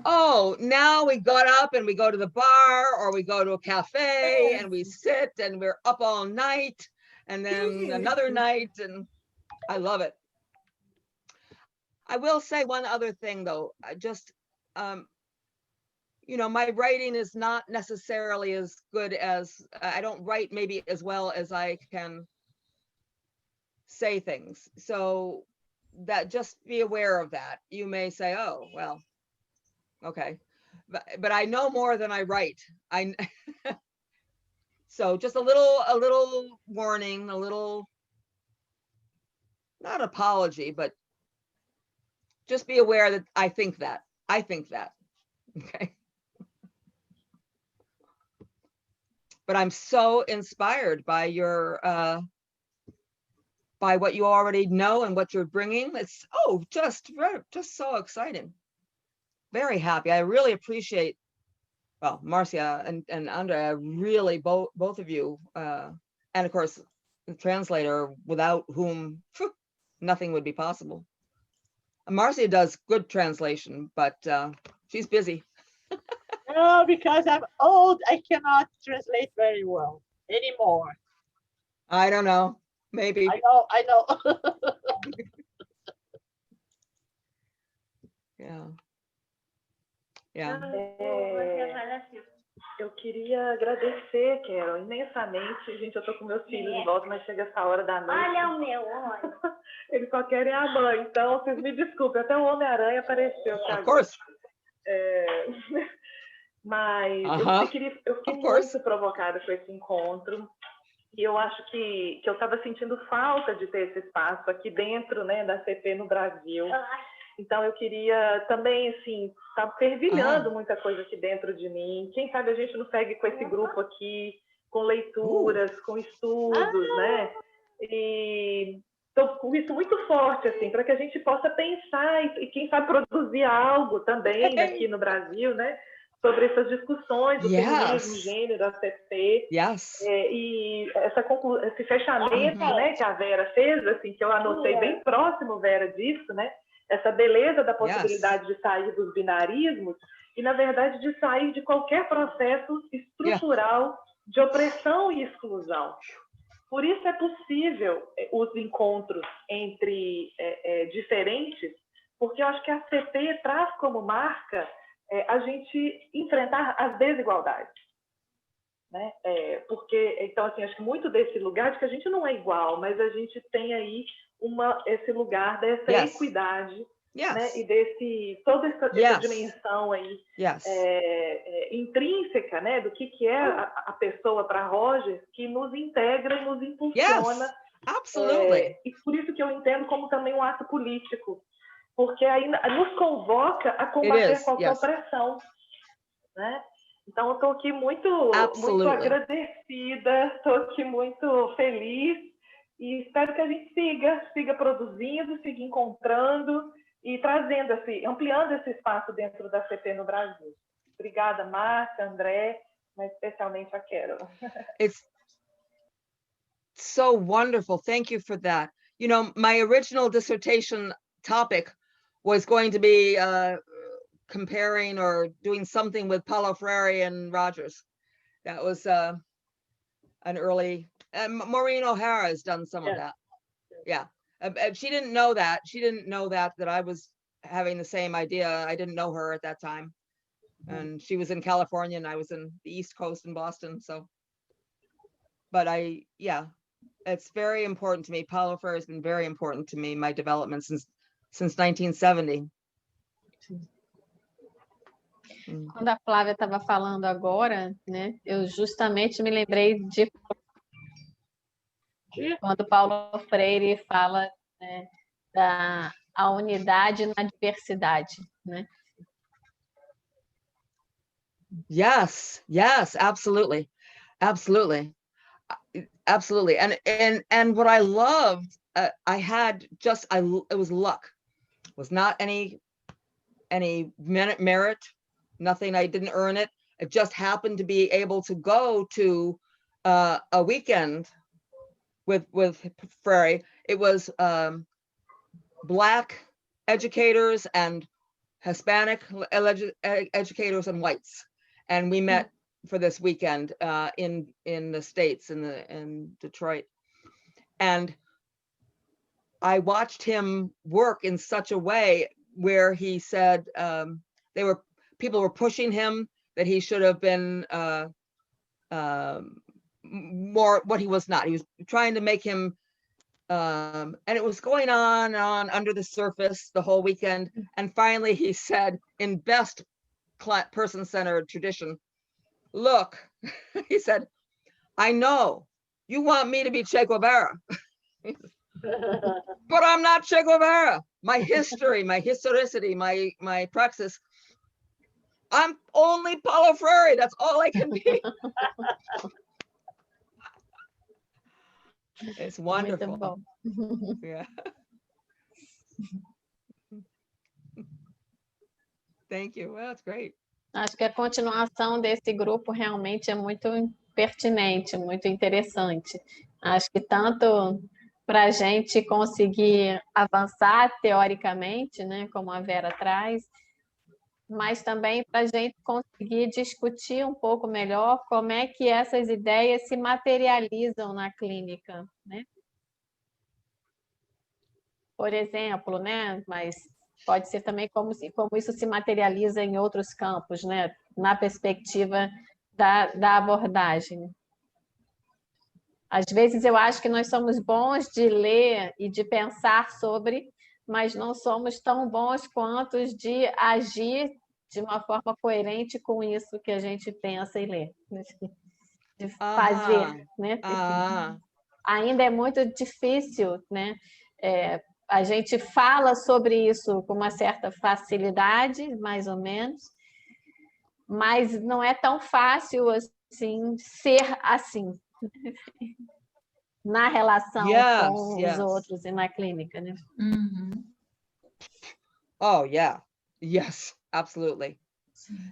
Oh, now we got up and we go to the bar or we go to a cafe and we sit and we're up all night and then another night, and I love it. I will say one other thing though, my writing is not necessarily as good as, I don't write maybe as well as I can say things. So that, just be aware of that. You may say, oh, well, okay. But I know more than I write. So just a little warning, a little, not apology, but just be aware that I think that. Okay. But I'm so inspired by your, by what you already know and what you're bringing. It's, just so exciting. Very happy. I really appreciate, well, Marcia and Andrea, really both of you. And of course, the translator, without whom nothing would be possible. Marcia does good translation, but she's busy. No, because I'm old, I cannot translate very well anymore. I don't know, maybe. I know. Yeah. Eu queria agradecer, Carol, imensamente. Gente, eu tô com meus filhos de volta, mas chega essa hora da noite. Olha o meu, olha. Eles só querem a mãe, então vocês me desculpem. Até o Homem-Aranha apareceu. Of course. Mas eu fiquei muito provocada com esse encontro. E eu acho que eu estava sentindo falta de ter esse espaço aqui dentro, né, da CP no Brasil. Então, eu queria também, assim, tá fervilhando muita coisa aqui dentro de mim. Quem sabe a gente não segue com esse grupo aqui, com leituras, com estudos, né? E estou com isso muito forte, assim, para que a gente possa pensar e quem sabe, produzir algo também aqui no Brasil, né? Sobre essas discussões do feminismo, gênero, da CP. E esse fechamento, né, que a Vera fez, assim, que eu anotei bem próximo, Vera, disso, né? Essa beleza da possibilidade de sair dos binarismos e, na verdade, de sair de qualquer processo estrutural de opressão e exclusão. Por isso é possível os encontros entre diferentes, porque eu acho que a CP traz como marca a gente enfrentar as desigualdades. Né? Porque, então, assim, acho que muito desse lugar de que a gente não é igual, mas a gente tem aí esse lugar dessa equidade, né? E toda essa dimensão aí intrínseca, né? Do que é a pessoa para Rogers, que nos integra e nos impulsiona. E por isso que eu entendo como também um ato político, porque aí nos convoca a combater qualquer opressão, né? Então, eu estou aqui muito agradecida, estou aqui muito feliz e espero que a gente siga produzindo, siga encontrando e trazendo, ampliando esse espaço dentro da CP no Brasil. Obrigada, Márcia, André, mas especialmente a Carol. It's so wonderful. Thank you for that. You know, my original dissertation topic was going to be comparing or doing something with Paulo Freire and Rogers. That was an early, Maureen O'Hara has done some of that. Yeah, She didn't know that. She didn't know that I was having the same idea. I didn't know her at that time. And she was in California and I was in the East Coast in Boston. So, but yeah, it's very important to me. Paulo Freire has been very important to me, my development since 1970. Quando a Flávia estava falando agora, né, eu justamente me lembrei de quando Paulo Freire fala, né, da a unidade na diversidade, né? Yes, absolutely. And what I loved, it was luck. It was not any merit, nothing. I didn't earn it. It just happened to be able to go to a weekend with Freire. It was Black educators and Hispanic educators and whites, and we met for this weekend in the States, in Detroit, and I watched him work in such a way where he said people were pushing him that he should have been more what he was not. He was trying to make him, and it was going on under the surface the whole weekend. And finally he said, in best person-centered tradition, look, he said, I know you want me to be Che Guevara, but I'm not Che Guevara. My history, my historicity, my praxis, I'm only Paulo Freire. That's all I can be. It's wonderful. Yeah. Thank you. Well, that's great. Acho que a continuação desse grupo realmente é muito pertinente, muito interessante. Acho que tanto para a gente conseguir avançar teoricamente, né, como a Vera traz, mas também para a gente conseguir discutir um pouco melhor como é que essas ideias se materializam na clínica, né? Por exemplo, né? Mas pode ser também como isso se materializa em outros campos, né? Na perspectiva da abordagem. Às vezes eu acho que nós somos bons de ler e de pensar sobre, mas não somos tão bons quanto de agir de uma forma coerente com isso que a gente pensa e lê. De fazer, né? Ainda é muito difícil, né? A gente fala sobre isso com uma certa facilidade, mais ou menos, mas não é tão fácil assim ser assim. Na relação com os outros e na clínica, né? Oh, yeah. Yes, absolutely.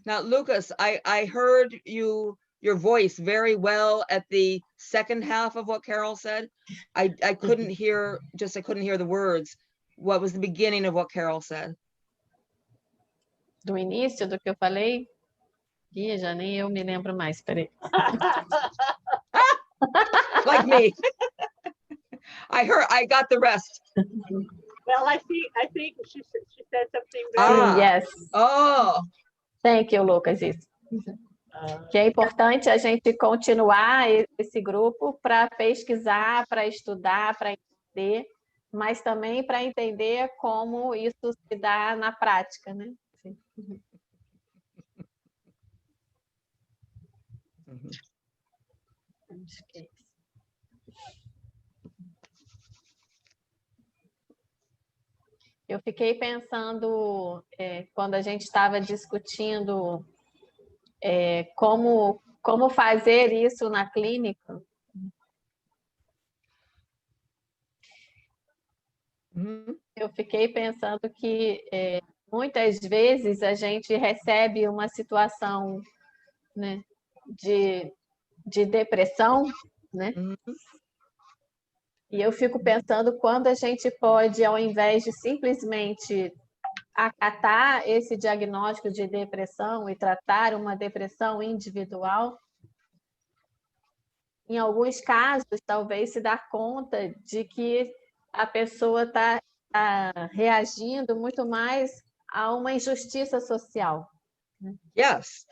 Now, Lucas, I heard your voice very well at the second half of what Carol said. I couldn't hear, I couldn't hear the words. What was the beginning of what Carol said? Do início do que eu falei? Ih, já nem eu me lembro mais, peraí. Like me. I got the rest. Well, I think she said something very yes. Oh. Thank you, Lucas, isso. Que é importante a gente continuar esse grupo para pesquisar, para estudar, para entender, mas também para entender como isso se dá na prática, né? Acho que é isso. Eu fiquei pensando, quando a gente estava discutindo como fazer isso na clínica, eu fiquei pensando que muitas vezes a gente recebe uma situação, né, de depressão, né? E eu fico pensando quando a gente pode, ao invés de simplesmente acatar esse diagnóstico de depressão e tratar uma depressão individual, em alguns casos, talvez se dar conta de que a pessoa está reagindo muito mais a uma injustiça social. Yes.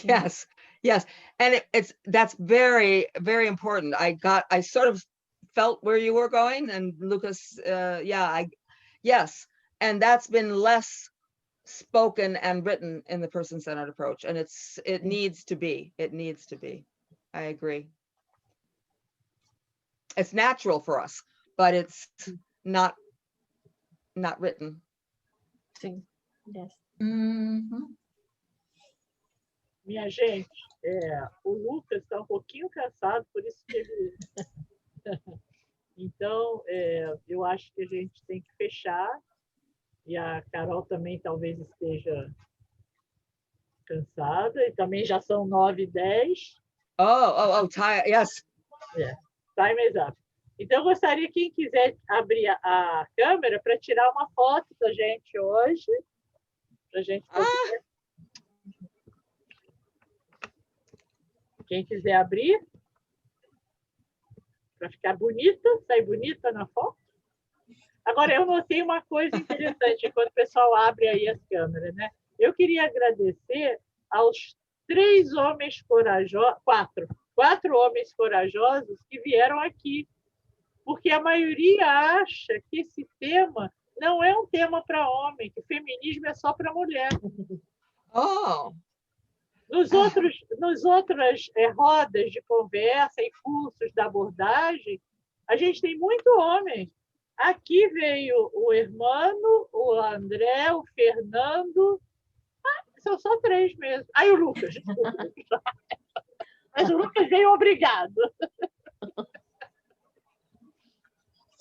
Yes, yes. And that's very, very important. I sort of felt where you were going, and Lucas, yes. And that's been less spoken and written in the person-centered approach. And it needs to be. I agree. It's natural for us, but it's not written. Sim. Yes. Minha gente, o Lucas está um pouquinho cansado, por isso que ele... Então, eu acho que a gente tem que fechar, e a Carol também talvez esteja cansada, e também já são 9h10. Tired, yes. Time is up. Então, eu gostaria, quem quiser abrir a câmera para tirar uma foto da gente hoje, para a gente poder... Quem quiser abrir, para ficar bonita, sair bonita na foto. Agora, eu notei uma coisa interessante quando o pessoal abre aí as câmeras, né? Eu queria agradecer aos 3 homens corajosos, 4 homens corajosos que vieram aqui, porque a maioria acha que esse tema não é um tema para homem, que feminismo é só para mulher. Nos outras rodas de conversa e cursos da abordagem, a gente tem muito homem. Aqui veio o Hermano, o André, o Fernando. São só 3 mesmo. Aí o Lucas, desculpa. Mas o Lucas veio obrigado.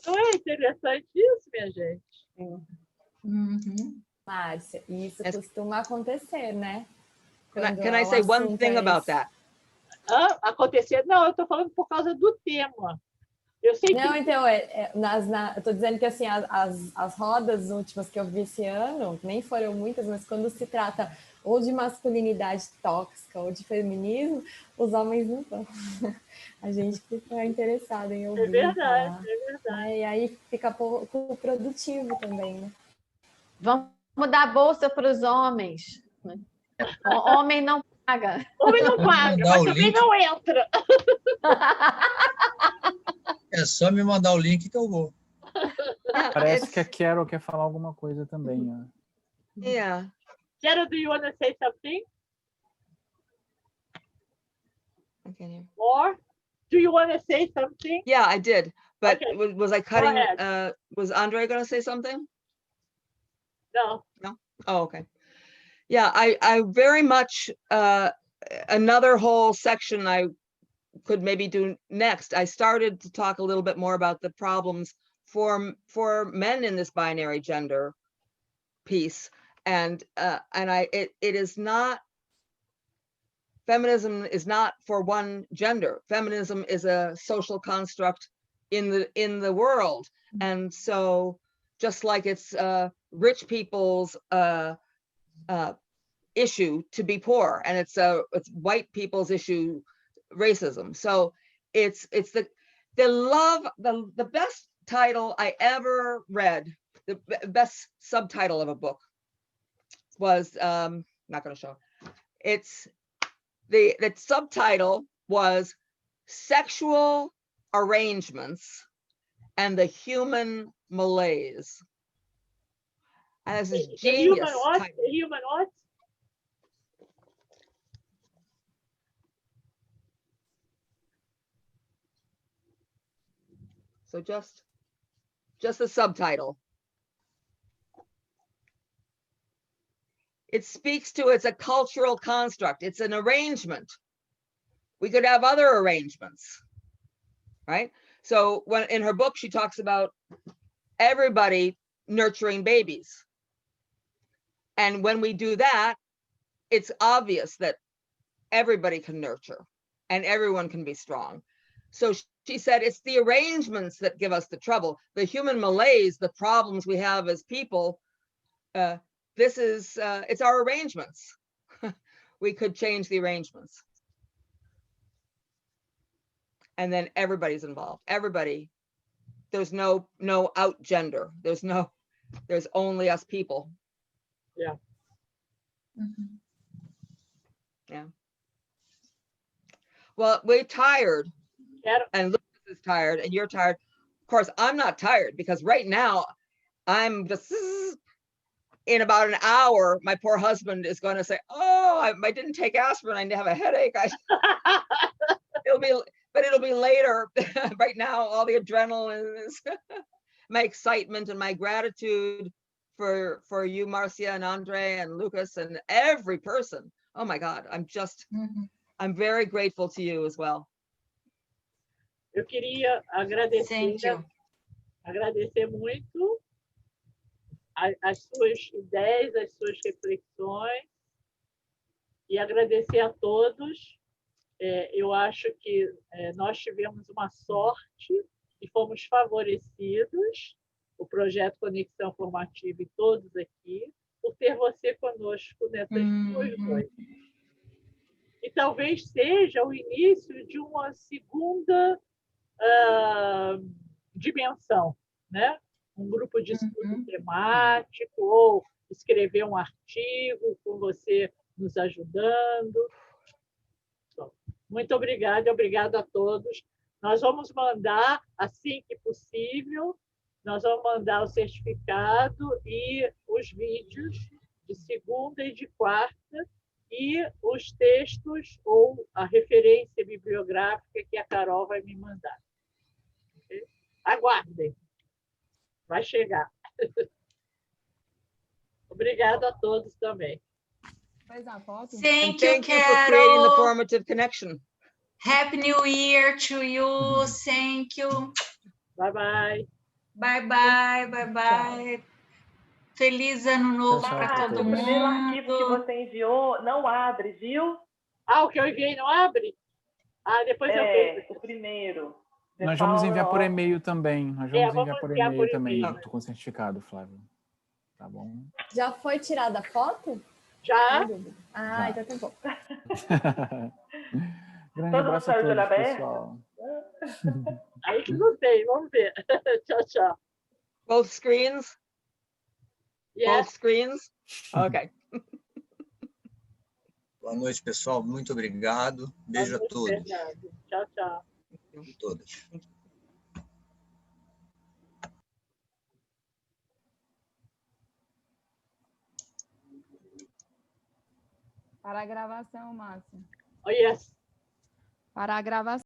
Não é interessante isso, minha gente? Márcia, isso costuma acontecer, né? Can I say one thing about that? Acontecer? Não, eu estou falando por causa do tema. Eu sei não, que... então, eu estou dizendo que assim, as rodas últimas que eu vi esse ano, nem foram muitas, mas quando se trata ou de masculinidade tóxica ou de feminismo, os homens não estão. A gente fica interessado em ouvir. É verdade, falar, é verdade. né? E aí fica pouco produtivo também, né? Vamos dar bolsa para os homens. Homem não paga. Homem não paga, mas também não entra. É só me mandar o link que eu vou. Parece que a Carol quer falar alguma coisa também. Yeah. Carol, do you want to say something? Okay. Or do you want to say something? Yeah, I did. But Okay. was I cutting? Was Andre going to say something? No. No? Oh, okay. Yeah, I very much, another whole section I could maybe do next. I started to talk a little bit more about the problems for men in this binary gender piece. And it is not, feminism is not for one gender. Feminism is a social construct in the world. And so just like it's rich people's issue to be poor, and it's white people's issue, racism. So it's the best title I ever read, the best subtitle of a book was not going to show. It's the subtitle was Sexual Arrangements and the Human Malaise. And this is genius. The human what? So just the subtitle. It speaks to, it's a cultural construct. It's an arrangement. We could have other arrangements, right? So when in her book, she talks about everybody nurturing babies. And when we do that, it's obvious that everybody can nurture and everyone can be strong. So she said, it's the arrangements that give us the trouble. The human malaise, the problems we have as people, it's our arrangements. We could change the arrangements. And then everybody's involved. Everybody there's no out gender. There's only us people. Yeah. Uhum. Yeah. Well, we're tired, and Lucas is tired, and you're tired. Of course, I'm not tired because right now I'm just, in about an hour, my poor husband is going to say, "Oh, I didn't take aspirin. I have a headache." It'll be later. Right now, all the adrenaline is my excitement and my gratitude for you, Marcia and Andre and Lucas and every person. Oh my God, I'm very grateful to you as well. Eu queria agradecer, Thank you. agradecer muito as suas ideias, as suas reflexões e agradecer a todos. Eu acho que nós tivemos uma sorte e fomos favorecidos, o projeto Conexão Formativa e todos aqui, por ter você conosco nessas 2 noites. E talvez seja o início de uma segunda dimensão, né? Um grupo de estudo temático, ou escrever um artigo com você nos ajudando. Muito obrigada, obrigada a todos. Nós vamos mandar, assim que possível, nós vamos mandar o certificado e os vídeos de segunda e de quarta, e os textos ou a referência bibliográfica que a Carol vai me mandar. Okay? Aguardem. Vai chegar. Obrigada a todos também. Thank For you, creating the Carol. formative connection. Happy New Year to you. Thank you. Bye bye. Bye bye, bye bye. Feliz ano novo para todo O mundo. primeiro arquivo que você enviou não abre, viu? O que eu enviei não abre? Depois eu vejo. O primeiro. Nós vamos enviar por e-mail também. Nós vamos enviar por e-mail também. Estou com certificado, Flávio. Tá bom? Já foi tirada a foto? Já. Já. Então tá bom. Grande abraço a todos, pessoal. Aí que não sei, vamos ver. Tchau, tchau. Both screens? Yes. Both screens? Ok. Boa noite, pessoal. Muito obrigado. Beijo a todos. Obrigado. Tchau, tchau. A todas. Para a gravação, Márcia. Oh, yes. Para a gravação.